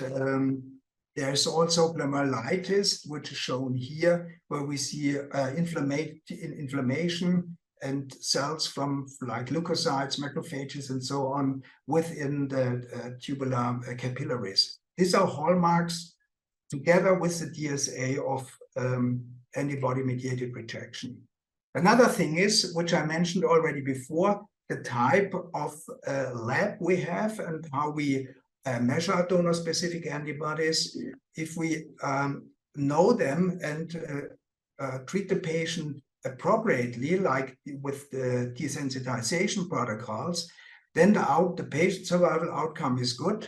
there's also glomerulitis, which is shown here, where we see inflammation and cells from, like, leukocytes, macrophages, and so on within the tubular capillaries. These are hallmarks, together with the DSA, of antibody-mediated rejection. Another thing is, which I mentioned already before, the type of lab we have and how we measure donor-specific antibodies. If we know them and treat the patient appropriately, like with the desensitization protocols, then the patient survival outcome is good.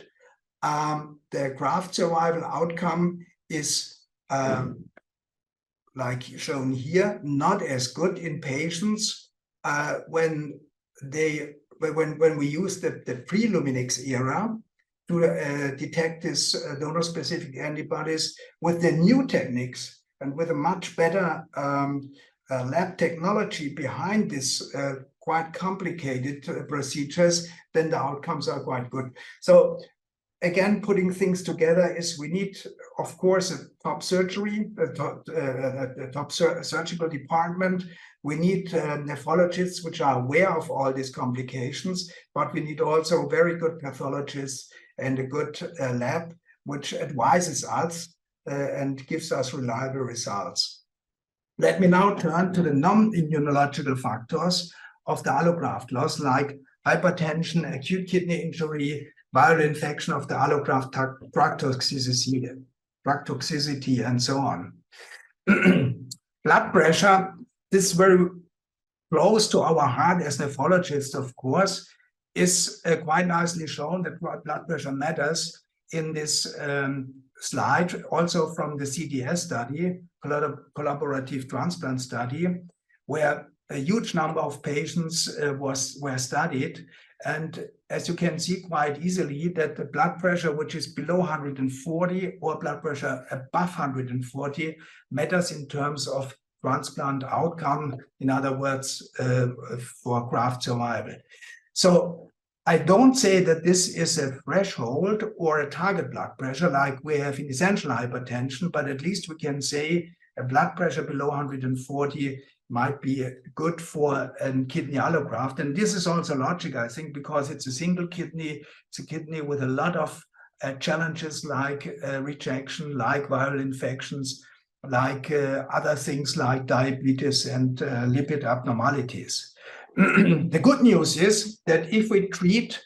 The graft survival outcome is like shown here, not as good in patients when we use the pre-Luminix era to detect these donor-specific antibodies. With the new techniques and with a much better lab technology behind this quite complicated procedures, then the outcomes are quite good. So again, putting things together is, we need, of course, a top surgery, a top surgical department. We need nephrologists which are aware of all these complications, but we need also very good pathologists and a good lab which advises us and gives us reliable results. Let me now turn to the non-immunological factors of the allograft loss, like hypertension, acute kidney injury, viral infection of the allograft, drug toxicity, and so on. Blood pressure, this is very close to our heart as nephrologists, of course, is quite nicely shown that blood pressure matters in this slide, also from the CDS study, collaborative transplant study, where a huge number of patients were studied. And as you can see quite easily, that the blood pressure which is below 140 or blood pressure above 140 matters in terms of transplant outcome, in other words, for graft survival. So I don't say that this is a threshold or a target blood pressure like we have in essential hypertension, but at least we can say a blood pressure below 140 might be good for a kidney allograft. And this is also logic, I think, because it's a single kidney. It's a kidney with a lot of challenges like rejection, like viral infections, like other things like diabetes and lipid abnormalities. The good news is that if we treat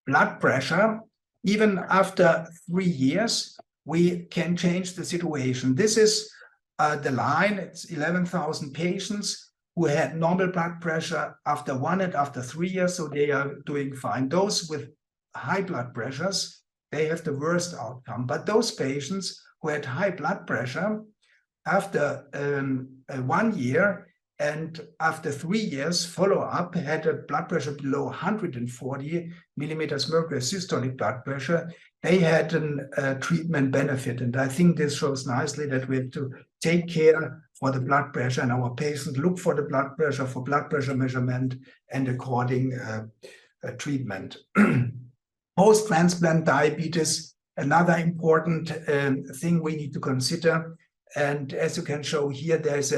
blood pressure, even after 3 years, we can change the situation. This is the line. It's 11,000 patients who had normal blood pressure after 1 and after 3 years, so they are doing fine. Those with high blood pressures, they have the worst outcome. But those patients who had high blood pressure after 1 year and after 3 years follow-up had a blood pressure below 140 millimeters mercury systolic blood pressure, they had a treatment benefit. And I think this shows nicely that we have to take care for the blood pressure, and our patients look for the blood pressure, for blood pressure measurement and according treatment. Post-transplant diabetes, another important thing we need to consider. And as you can show here, there's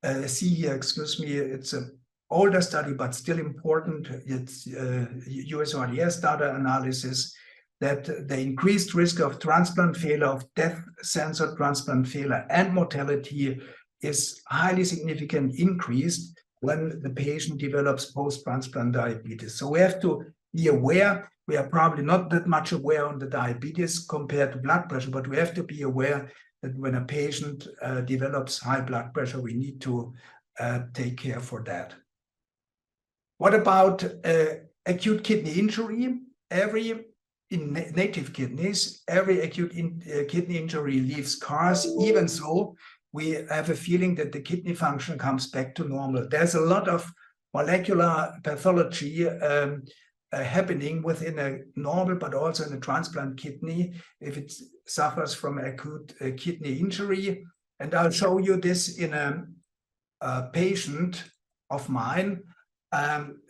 it's an older study, but still important. It's USRDS data analysis that the increased risk of transplant failure, of death-censored transplant failure, and mortality is highly significant increased when the patient develops post-transplant diabetes. So we have to be aware. We are probably not that much aware on the diabetes compared to blood pressure, but we have to be aware that when a patient develops high blood pressure, we need to take care for that. What about acute kidney injury? In native kidneys, every acute kidney injury leaves scars. Even so, we have a feeling that the kidney function comes back to normal. There's a lot of molecular pathology happening within a normal, but also in a transplant kidney if it suffers from acute kidney injury. And I'll show you this in a patient of mine.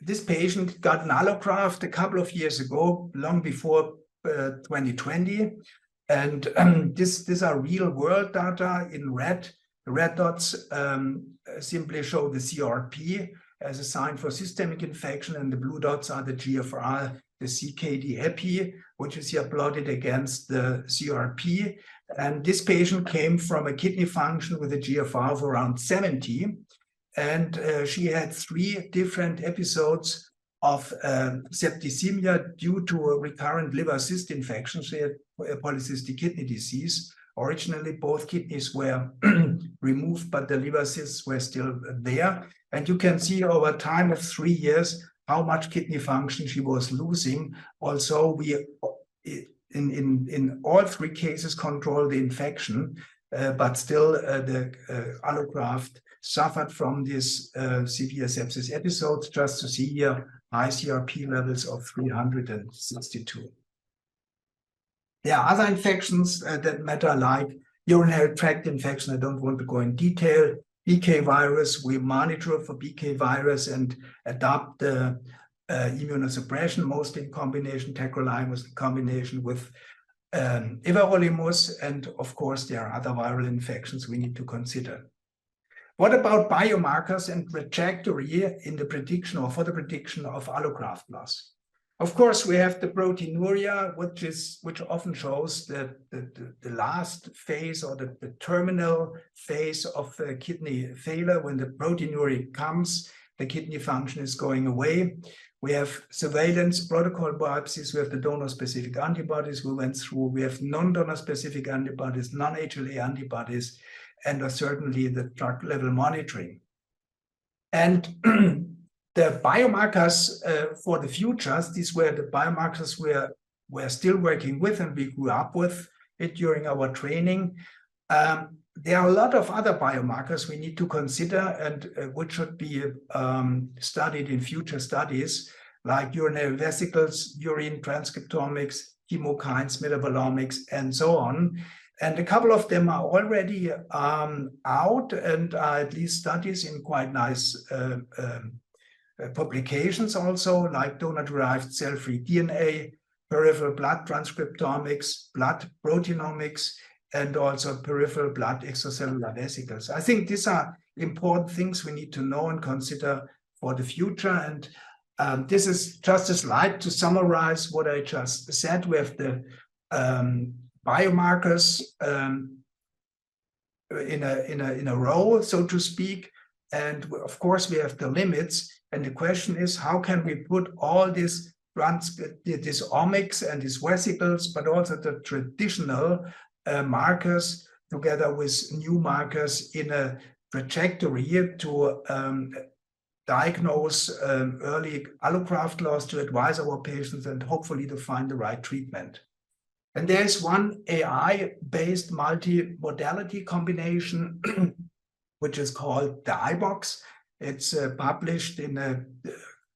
This patient got an allograft a couple of years ago, long before 2020. And these are real world data in red. The red dots simply show the CRP as a sign for systemic infection, and the blue dots are the GFR, the CKD-EPI, which is here plotted against the CRP. And this patient came from a kidney function with a GFR of around 70. And she had 3 different episodes of septicemia due to a recurrent liver cyst infection. She had polycystic kidney disease. Originally, both kidneys were removed, but the liver cysts were still there. And you can see over time of 3 years how much kidney function she was losing. Also, we in all 3 cases control the infection, but still the allograft suffered from this severe sepsis episodes. Just to see here, high CRP levels of 362. There are other infections that matter, like urinary tract infection. I don't want to go in detail. BK virus, we monitor for BK virus and adopt the immunosuppression, mostly in combination, tacrolimus in combination with everolimus. And of course, there are other viral infections we need to consider. What about biomarkers and trajectory in the prediction or for the prediction of allograft loss? Of course, we have the proteinuria, which often shows the last phase or the terminal phase of kidney failure. When the proteinuria comes, the kidney function is going away. We have surveillance protocol biopsies. We have the donor-specific antibodies we went through. We have non-donor-specific antibodies, non-HLA antibodies, and certainly the drug level monitoring. And the biomarkers for the futures, these were the biomarkers we're still working with, and we grew up with it during our training. There are a lot of other biomarkers we need to consider and which should be studied in future studies, like urinary vesicles, urine transcriptomics, chemokines, metabolomics, and so on. And a couple of them are already out and are at least studies in quite nice publications also, like donor-derived cell-free DNA, peripheral blood transcriptomics, blood proteinomics, and also peripheral blood extracellular vesicles. I think these are important things we need to know and consider for the future. And this is just a slide to summarize what I just said. We have the biomarkers in a row, so to speak. And of course, we have the limits. And the question is, how can we put all these omics and these vesicles, but also the traditional markers together with new markers in a trajectory to diagnose early allograft loss, to advise our patients, and hopefully to find the right treatment. And there's one AI-based multimodality combination, which is called the iBox. It's published in a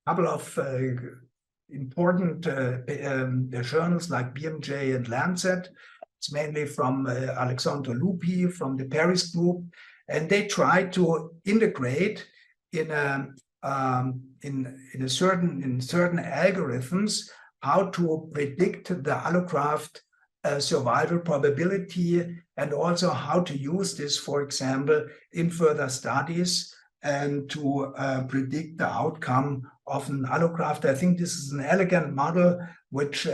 couple of important journals like BMJ and Lancet. It's mainly from Alexandre Lupi from the Paris group, and they try to integrate in certain algorithms how to predict the allograft survival probability, and also how to use this, for example, in further studies and to predict the outcome of an allograft. I think this is an elegant model which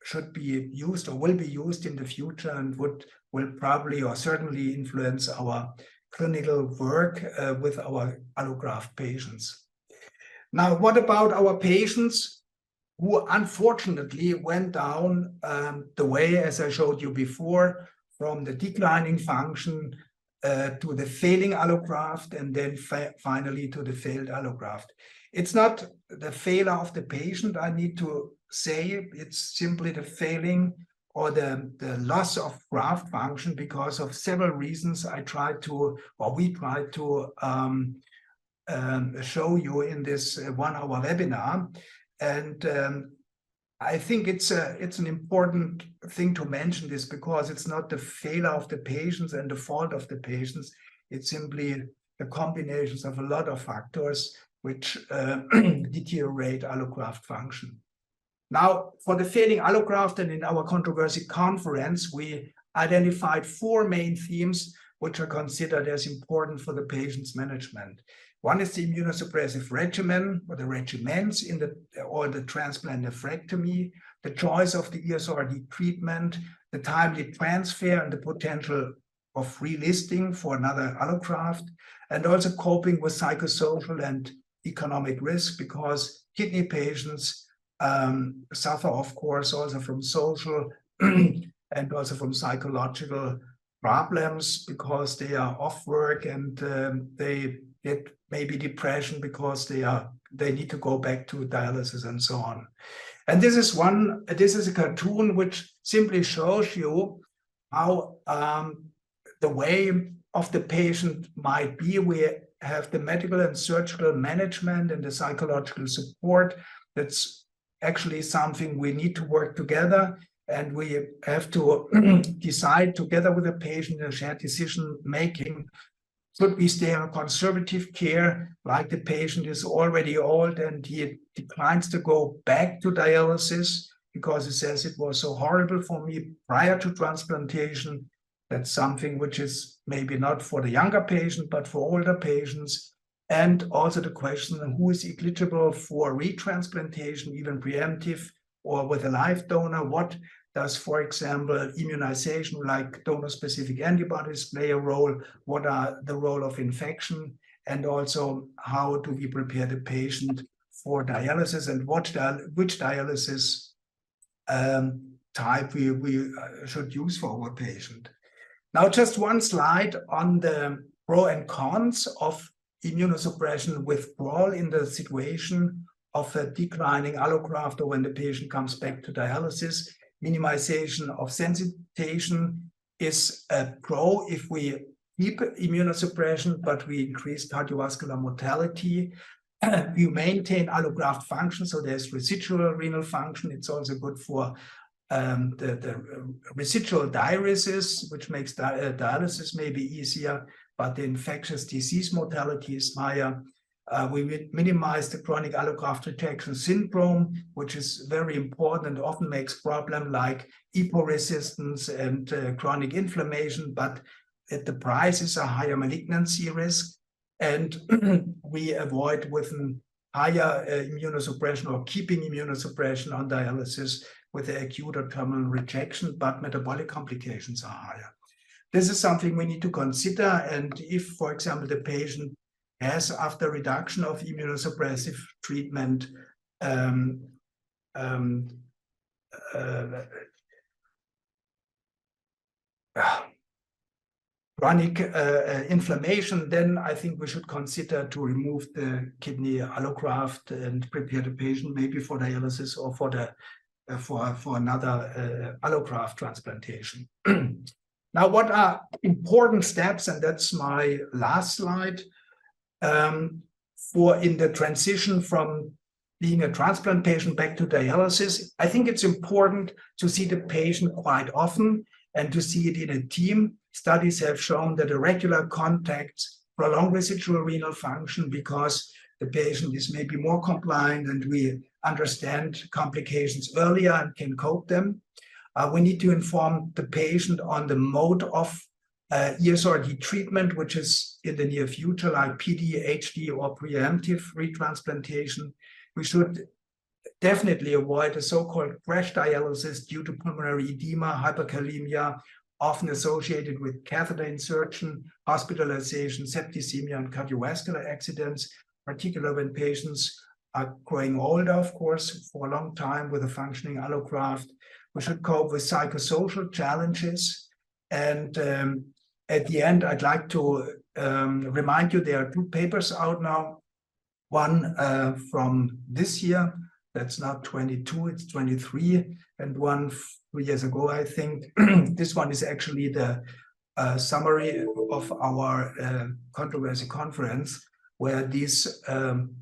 should be used or will be used in the future, and will probably or certainly influence our clinical work with our allograft patients. Now, what about our patients who unfortunately went down the way, as I showed you before, from the declining function to the failing allograft, and then finally to the failed allograft? It's not the failure of the patient, I need to say, it's simply the failing or the loss of graft function because of several reasons we tried to show you in this 1-hour webinar. And I think it's an important thing to mention this, because it's not the failure of the patients and the fault of the patients. It's simply the combinations of a lot of factors which deteriorate allograft function. Now, for the failing allograft, and in our controversy conference, we identified 4 main themes which are considered as important for the patient's management. One is the immunosuppressive regimen, or the regimens or the transplant nephrectomy, the choice of the ESRD treatment, the timely transfer and the potential of relisting for another allograft, and also coping with psychosocial and economic risk, because kidney patients suffer, of course, also from social and also from psychological problems, because they are off work, and they get maybe depression because they need to go back to dialysis and so on. And this is a cartoon which simply shows you how the way of the patient might be. We have the medical and surgical management and the psychological support. That's actually something we need to work together, and we have to decide together with the patient in shared decision making. Should we stay on conservative care, like the patient is already old and he declines to go back to dialysis because he says it was so horrible for me prior to transplantation? That's something which is maybe not for the younger patient, but for older patients. And also the question, who is eligible for retransplantation, even preemptive or with a live donor? What does, for example, immunization like donor-specific antibodies play a role? What are the role of infection? And also, how do we prepare the patient for dialysis, and which dialysis type we should use for our patient? Now, just one slide on the pro and cons of immunosuppression withdrawal in the situation of a declining allograft, or when the patient comes back to dialysis. Minimization of sensitization is a pro if we keep immunosuppression, but we increase cardiovascular mortality. We maintain allograft function, so there's residual renal function. It's also good for the residual diuresis, which makes dialysis maybe easier, but the infectious disease mortality is higher. We minimize the chronic allograft rejection syndrome, which is very important and often makes problems like EPO resistance and chronic inflammation, but at the price is a higher malignancy risk. And we avoid with higher immunosuppression or keeping immunosuppression on dialysis with the acute or terminal rejection, but metabolic complications are higher. This is something we need to consider. And if, for example, the patient has, after reduction of immunosuppressive treatment, chronic inflammation, then I think we should consider to remove the kidney allograft and prepare the patient maybe for dialysis or for the for another allograft transplantation. Now, what are important steps, and that's my last slide, for in the transition from being a transplant patient back to dialysis? I think it's important to see the patient quite often and to see it in a team. Studies have shown that a regular contact prolong residual renal function because the patient is maybe more compliant and we understand complications earlier and can cope them. We need to inform the patient on the mode of ESRD treatment, which is in the near future, like PD, HD, or preemptive retransplantation. We should definitely avoid a so-called crash dialysis due to pulmonary edema, hyperkalemia, often associated with catheter insertion, hospitalization, septicemia, and cardiovascular accidents, particularly when patients are growing older, of course, for a long time with a functioning allograft. We should cope with psychosocial challenges. And at the end, I'd like to remind you there are 2 papers out now. One from this year, that's not 22, it's 23, and one 3 years ago, I think. This one is actually the summary of our Controversies Conference, where these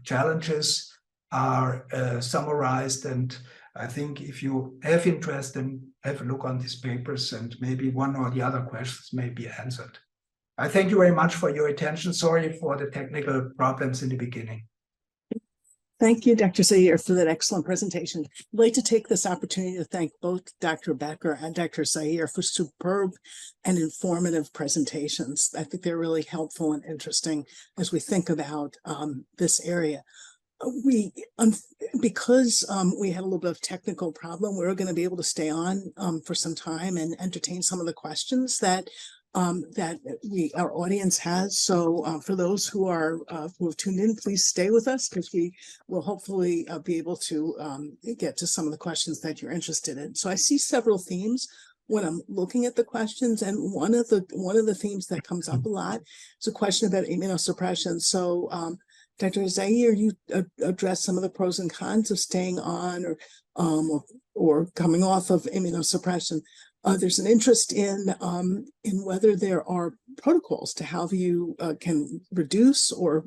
challenges are summarized. And I think if you have interest, then have a look on these papers and maybe one or the other questions may be answered. I thank you very much for your attention. Sorry for the technical problems in the beginning. Thank you, Dr. Zeier, for that excellent presentation. I'd like to take this opportunity to thank both Dr. Becker and Dr. Zeier for superb and informative presentations. I think they're really helpful and interesting as we think about this area. Because we had a little bit of technical problem, we're going to be able to stay on for some time and entertain some of the questions that our audience has. So for those who have tuned in, please stay with us because we will hopefully be able to get to some of the questions that you're interested in. So I see several themes when I'm looking at the questions, and one of the themes that comes up a lot is a question about immunosuppression. So Dr. Zeier, you addressed some of the pros and cons of staying on or coming off of immunosuppression. There's an interest in whether there are protocols to how you can reduce or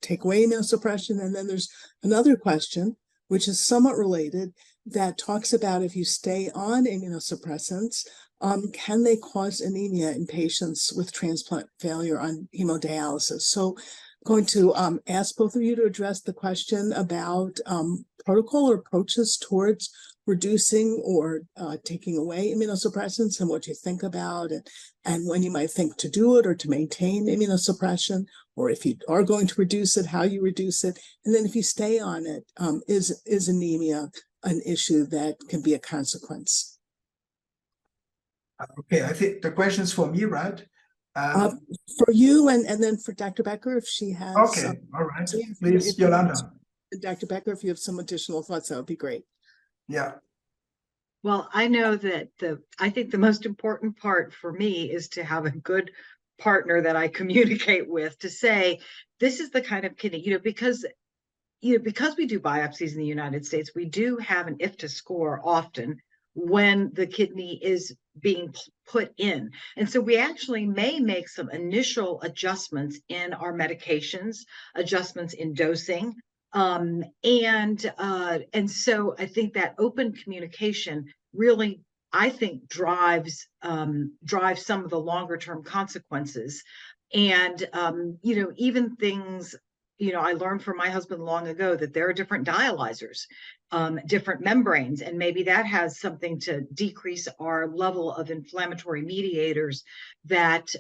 take away immunosuppression. And then there's another question, which is somewhat related, that talks about if you stay on immunosuppressants, can they cause anemia in patients with transplant failure on hemodialysis? So I'm going to ask both of you to address the question about protocol or approaches towards reducing or taking away immunosuppressants and what you think about it, and when you might think to do it or to maintain immunosuppression, or if you are going to reduce it, how you reduce it. And then if you stay on it, is anemia an issue that can be a consequence? Okay, I think the question is for me, right? For you and then for Dr. Becker, if she has. Okay, all right. Please, Yolanda. Dr. Becker, if you have some additional thoughts, that would be great. Yeah. Well, I know that I think the most important part for me is to have a good partner that I communicate with to say, this is the kind of kidney, because we do biopsies in the United States, we do have an IFTA score often when the kidney is being put in. And so we actually may make some initial adjustments in our medications, adjustments in dosing. And so I think that open communication really, I think, drives some of the longer term consequences. And, even things, I learned from my husband long ago that there are different dialyzers, different membranes, and maybe that has something to decrease our level of inflammatory mediators that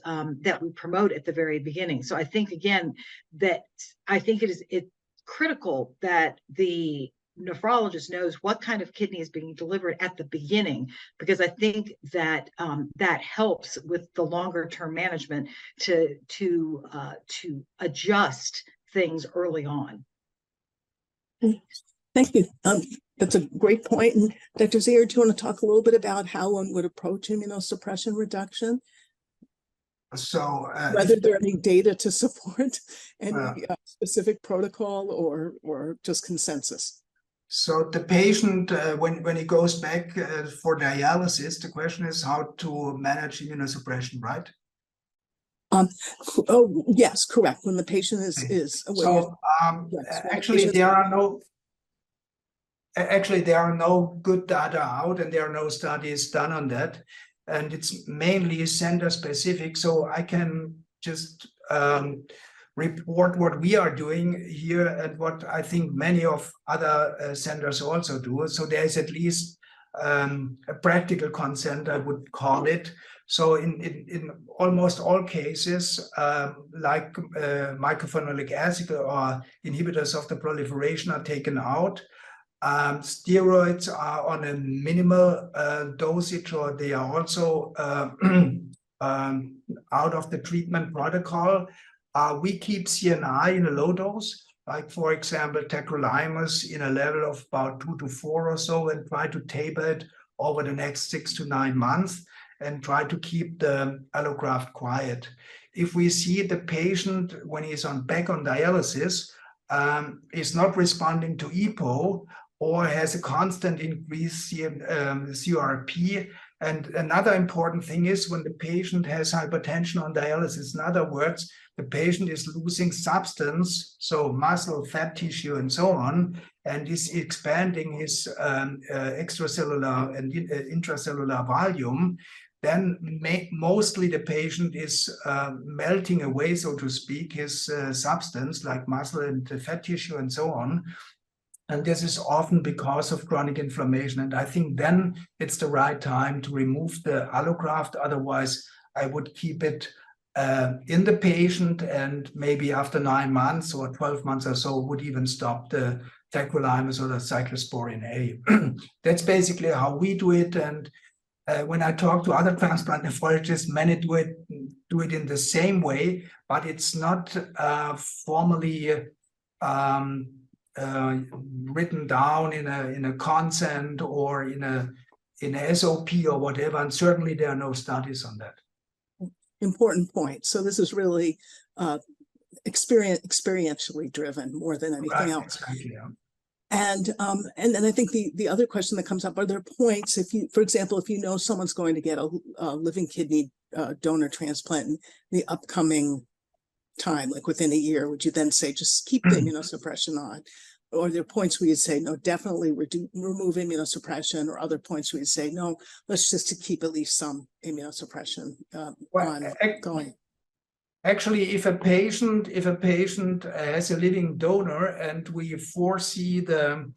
we promote at the very beginning. So I think, again, it's critical that the nephrologist knows what kind of kidney is being delivered at the beginning, because I think that that helps with the longer term management to adjust things early on. Thank you. That's a great point. And Dr. Zeier, do you want to talk a little bit about how one would approach immunosuppression reduction? So whether there are any data to support any specific protocol or just consensus? So the patient, when he goes back for dialysis, the question is how to manage immunosuppression, right? Oh, yes, correct. When the patient is so actually there are no good data out, and there are no studies done on that, and it's mainly center specific. So I can just report what we are doing here and what I think many of other centers also do. So there is at least a practical consent, I would call it. So in almost all cases, like mycophenolic acid or inhibitors of the proliferation are taken out. Steroids are on a minimal dosage, or they are also out of the treatment protocol. We keep CNI in a low dose, like for example, tacrolimus in a level of about 2 to 4 or so, and try to taper it over the next 6 to 9 months and try to keep the allograft quiet. If we see the patient when he's back on dialysis is not responding to EPO or has a constant increase in CRP. And another important thing is when the patient has hypertension on dialysis, in other words, the patient is losing substance, so muscle, fat tissue, and so on, and is expanding his extracellular and intracellular volume, then mostly the patient is melting away, so to speak, his substance like muscle and fat tissue and so on. And this is often because of chronic inflammation. And I think then it's the right time to remove the allograft. Otherwise, I would keep it in the patient, and maybe after 9 months or 12 months or so would even stop the tacrolimus or the cyclosporin A. That's basically how we do it. And when I talk to other transplant nephrologists, many do it in the same way, but it's not formally written down in a consent or in a SOP or whatever, and certainly there are no studies on that. Important point. So this is really experientially driven more than anything else. Exactly, yeah. And then I think the other question that comes up, are there points if you, for example, if you know someone's going to get a living kidney donor transplant in the upcoming time, like within a year, would you then say just keep the immunosuppression on? Or are there points where you'd say no, definitely remove immunosuppression, or other points where you'd say no, let's just to keep at least some immunosuppression going? Actually, if a patient has a living donor and we foresee the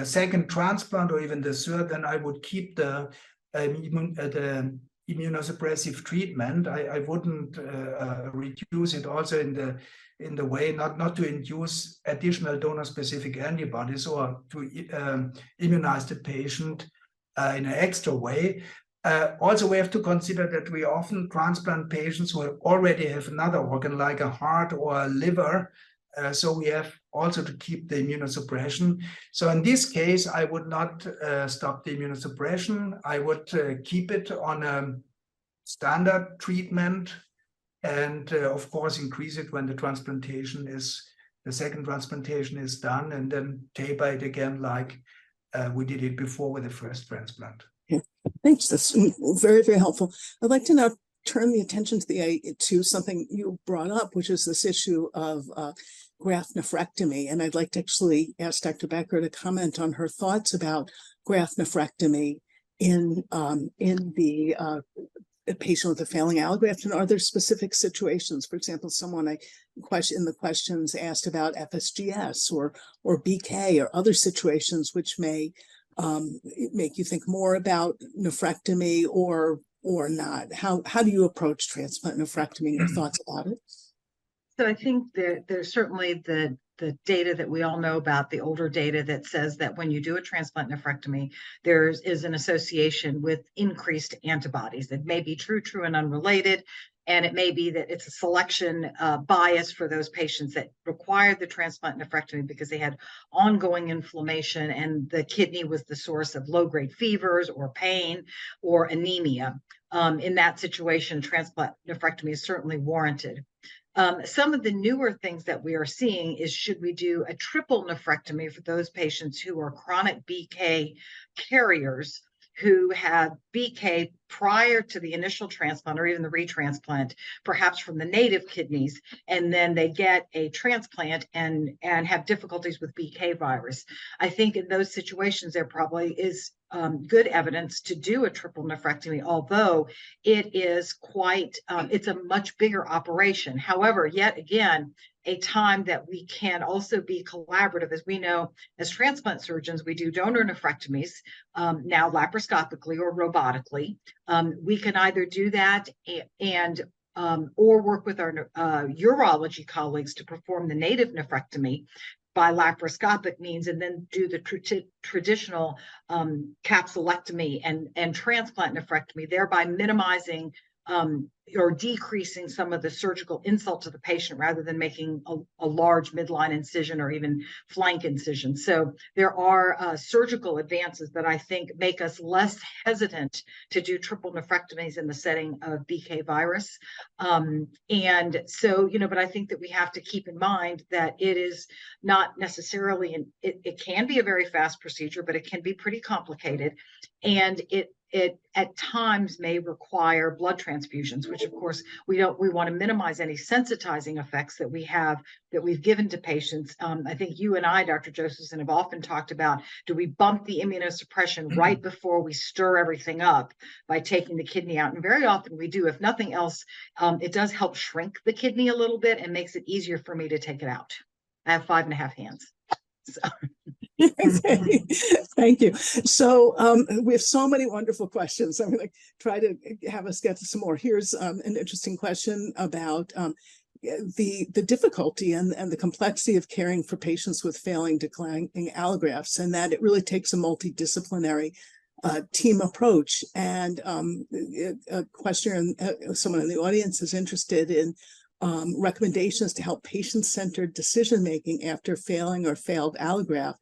second transplant or even the third, then I would keep the immunosuppressive treatment. I wouldn't reduce it also in the way not to induce additional donor-specific antibodies or to immunize the patient in an extra way. Also, we have to consider that we often transplant patients who already have another organ like a heart or a liver. So we have also to keep the immunosuppression. So in this case, I would not stop the immunosuppression. I would keep it on a standard treatment, and of course increase it when the second transplantation is done, and then taper it again like we did it before with the first transplant. Thanks. That's very, very helpful. I'd like to now turn the attention to something you brought up, which is this issue of graft nephrectomy. And I'd like to actually ask Dr. Becker to comment on her thoughts about graft nephrectomy in the patient with a failing allograft. And are there specific situations? For example, someone in the questions asked about FSGS or BK or other situations which may make you think more about nephrectomy or not. How do you approach transplant nephrectomy? Your thoughts about it? So I think there's certainly the data that we all know about, the older data that says that when you do a transplant nephrectomy, there is an association with increased antibodies. That may be true and unrelated, and it may be that it's a selection bias for those patients that required the transplant nephrectomy because they had ongoing inflammation and the kidney was the source of low-grade fevers or pain or anemia. In that situation, transplant nephrectomy is certainly warranted. Some of the newer things that we are seeing is, should we do a triple nephrectomy for those patients who are chronic BK carriers who had BK prior to the initial transplant or even the retransplant, perhaps from the native kidneys, and then they get a transplant and have difficulties with BK virus. I think in those situations, there probably is good evidence to do a triple nephrectomy, although it is quite, it's a much bigger operation. However, yet again, a time that we can also be collaborative. As we know, as transplant surgeons, we do donor nephrectomies, now laparoscopically or robotically. We can either do that and or work with our urology colleagues to perform the native nephrectomy by laparoscopic means, and then do the traditional capsulectomy and transplant nephrectomy, thereby minimizing or decreasing some of the surgical insult to the patient rather than making a large midline incision or even flank incision. So there are surgical advances that I think make us less hesitant to do triple nephrectomies in the setting of BK virus. And so, but I think that we have to keep in mind that it is not necessarily, it can be a very fast procedure, but it can be pretty complicated. And it at times may require blood transfusions, which of course we want to minimize any sensitizing effects that we've given to patients. I think you and I, Dr. Josephson, have often talked about, do we bump the immunosuppression right before we stir everything up by taking the kidney out? And very often we do. If nothing else, it does help shrink the kidney a little bit and makes it easier for me to take it out. I have 5.5 hands. So. Okay. Thank you. So we have so many wonderful questions. I'm going to try to have us get to some more. Here's an interesting question about the difficulty and the complexity of caring for patients with failing declining allografts, and that it really takes a multidisciplinary team approach. And a question, someone in the audience is interested in recommendations to help patient-centered decision-making after failing or failed allograft,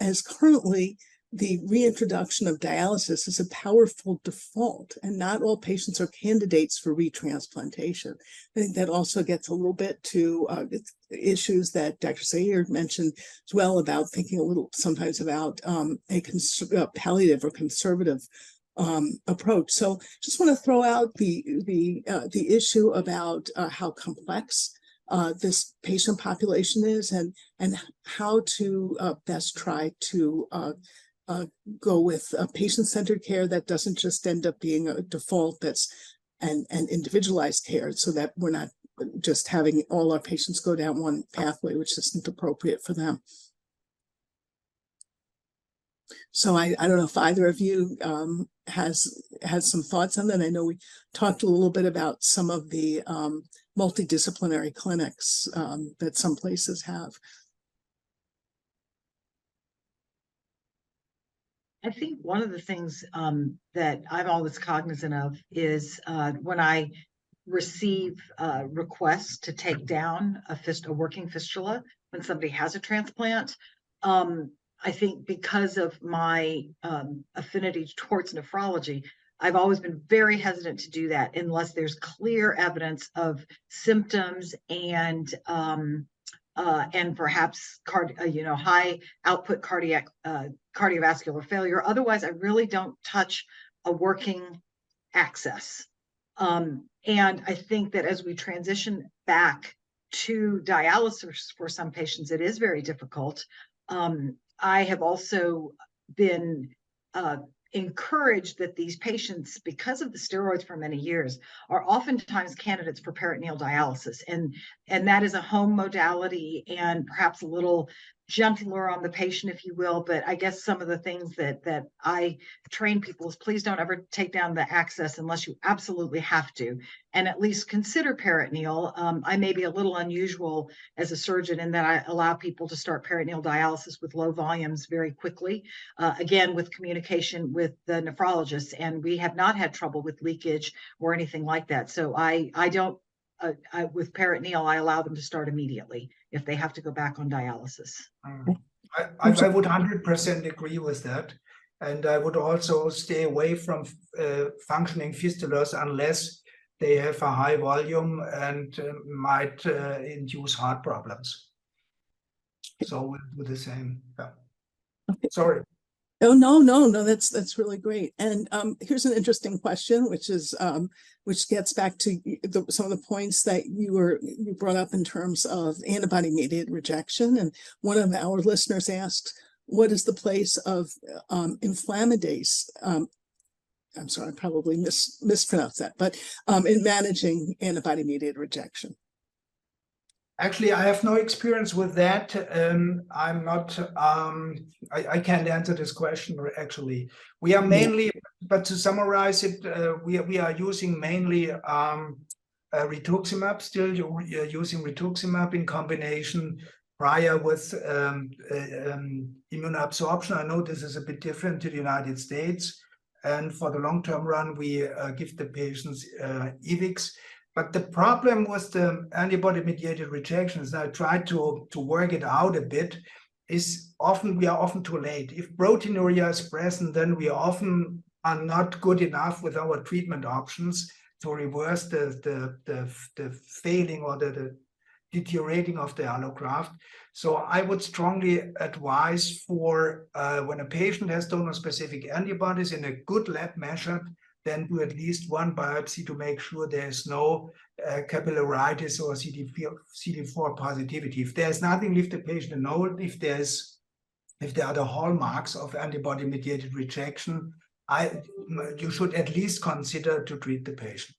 as currently the reintroduction of dialysis is a powerful default, and not all patients are candidates for retransplantation. I think that also gets a little bit to issues that Dr. Zeier mentioned as well, about thinking a little sometimes about a palliative or conservative approach. So just want to throw out the issue about how complex this patient population is, and how to best try to go with patient-centered care that doesn't just end up being a default, that's an individualized care, so that we're not just having all our patients go down one pathway, which isn't appropriate for them. So I don't know if either of you has some thoughts on that. I know we talked a little bit about some of the multidisciplinary clinics that some places have. I think one of the things that I'm always cognizant of is when I receive requests to take down a working fistula when somebody has a transplant. I think because of my affinity towards nephrology, I've always been very hesitant to do that unless there's clear evidence of symptoms and perhaps high output cardiovascular failure. Otherwise, I really don't touch a working access. And I think that as we transition back to dialysis for some patients, it is very difficult. I have also been encouraged that these patients, because of the steroids for many years, are oftentimes candidates for peritoneal dialysis, and that is a home modality and perhaps a little gentler on the patient, if you will. But I guess some of the things that I train people is, please don't ever take down the access unless you absolutely have to, and at least consider peritoneal. I may be a little unusual as a surgeon in that I allow people to start peritoneal dialysis with low volumes very quickly, again, with communication with the nephrologist, and we have not had trouble with leakage or anything like that. So I don't, with peritoneal, I allow them to start immediately if they have to go back on dialysis. I would 100% agree with that. And I would also stay away from functioning fistulas unless they have a high volume and might induce heart problems. So we'll do the same. Yeah. Okay. Sorry. Oh, no, that's really great. And here's an interesting question, which is which gets back to some of the points that you brought up in terms of antibody-mediated rejection. And one of our listeners asked, what is the place of inflammadase? I'm sorry, I probably mispronounced that, but in managing antibody-mediated rejection. Actually, I have no experience with that. I'm not, I can't answer this question, actually. We are mainly, but to summarize it, we are using mainly rituximab, still using rituximab in combination prior with immunoabsorption. I know this is a bit different to the United States. And for the long-term run, we give the patients EVICs. But the problem with the antibody-mediated rejection, is I tried to work it out a bit, is we are often too late. If proteinuria is present, then we often are not good enough with our treatment options to reverse the failing or the deteriorating of the allograft. So I would strongly advise for when a patient has donor-specific antibodies in a good lab measure, then do at least one biopsy to make sure there is no capillaritis or CD4 positivity. If there's nothing, leave the patient alone. If there are the hallmarks of antibody-mediated rejection, you should at least consider to treat the patient.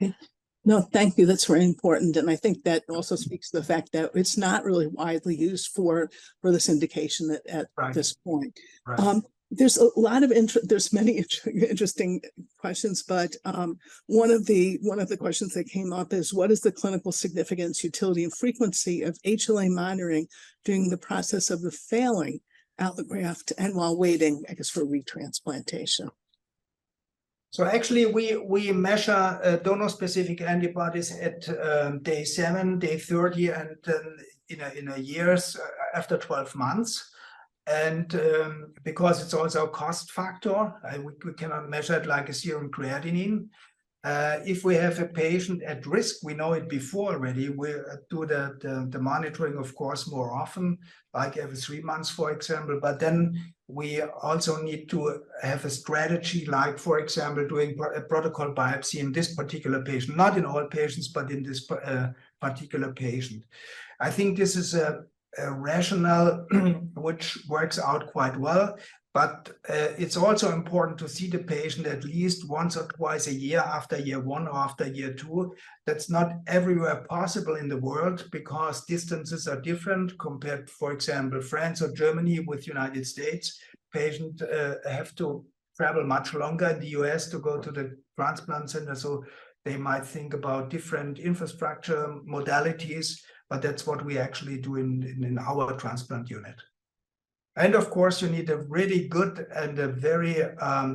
Okay. No, thank you. That's very important. And I think that also speaks to the fact that it's not really widely used for this indication at Right. this point. Right. There's a lot of there's many interesting questions, but one of the questions that came up is, what is the clinical significance, utility, and frequency of HLA monitoring during the process of the failing allograft and while waiting, I guess, for retransplantation? So actually, we measure donor-specific antibodies at day 7, day 30, and in a years after 12 months. And because it's also a cost factor, we cannot measure it like a serum creatinine. If we have a patient at risk, we know it before already, we do the monitoring, of course, more often, like every 3 months, for example. But then we also need to have a strategy, like, for example, doing a protocol biopsy in this particular patient, not in all patients, but in this particular patient. I think this is a rationale which works out quite well, but it's also important to see the patient at least once or twice a year after year 1 or after year 2. That's not everywhere possible in the world because distances are different compared, for example, France or Germany with United States. Patients have to travel much longer in the US to go to the transplant center, so they might think about different infrastructure modalities. But that's what we actually do in our transplant unit. And of course, you need a really good and a very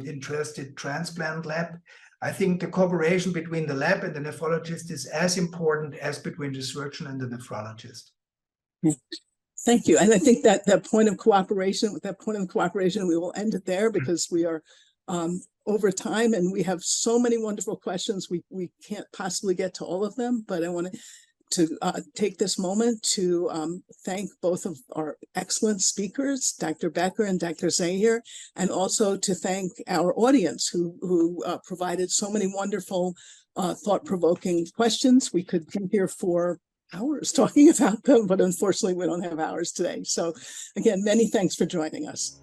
interested transplant lab. I think the cooperation between the lab and the nephrologist is as important as between the surgeon and the nephrologist. Thank you. And I think that point of cooperation, we will end it there because we are over time and we have so many wonderful questions. We can't possibly get to all of them, but I want to take this moment to thank both of our excellent speakers, Dr. Becker and Dr. Zeier, and also to thank our audience who provided so many wonderful, thought-provoking questions. We could be here for hours talking about them, but unfortunately we don't have hours today. So again, many thanks for joining us.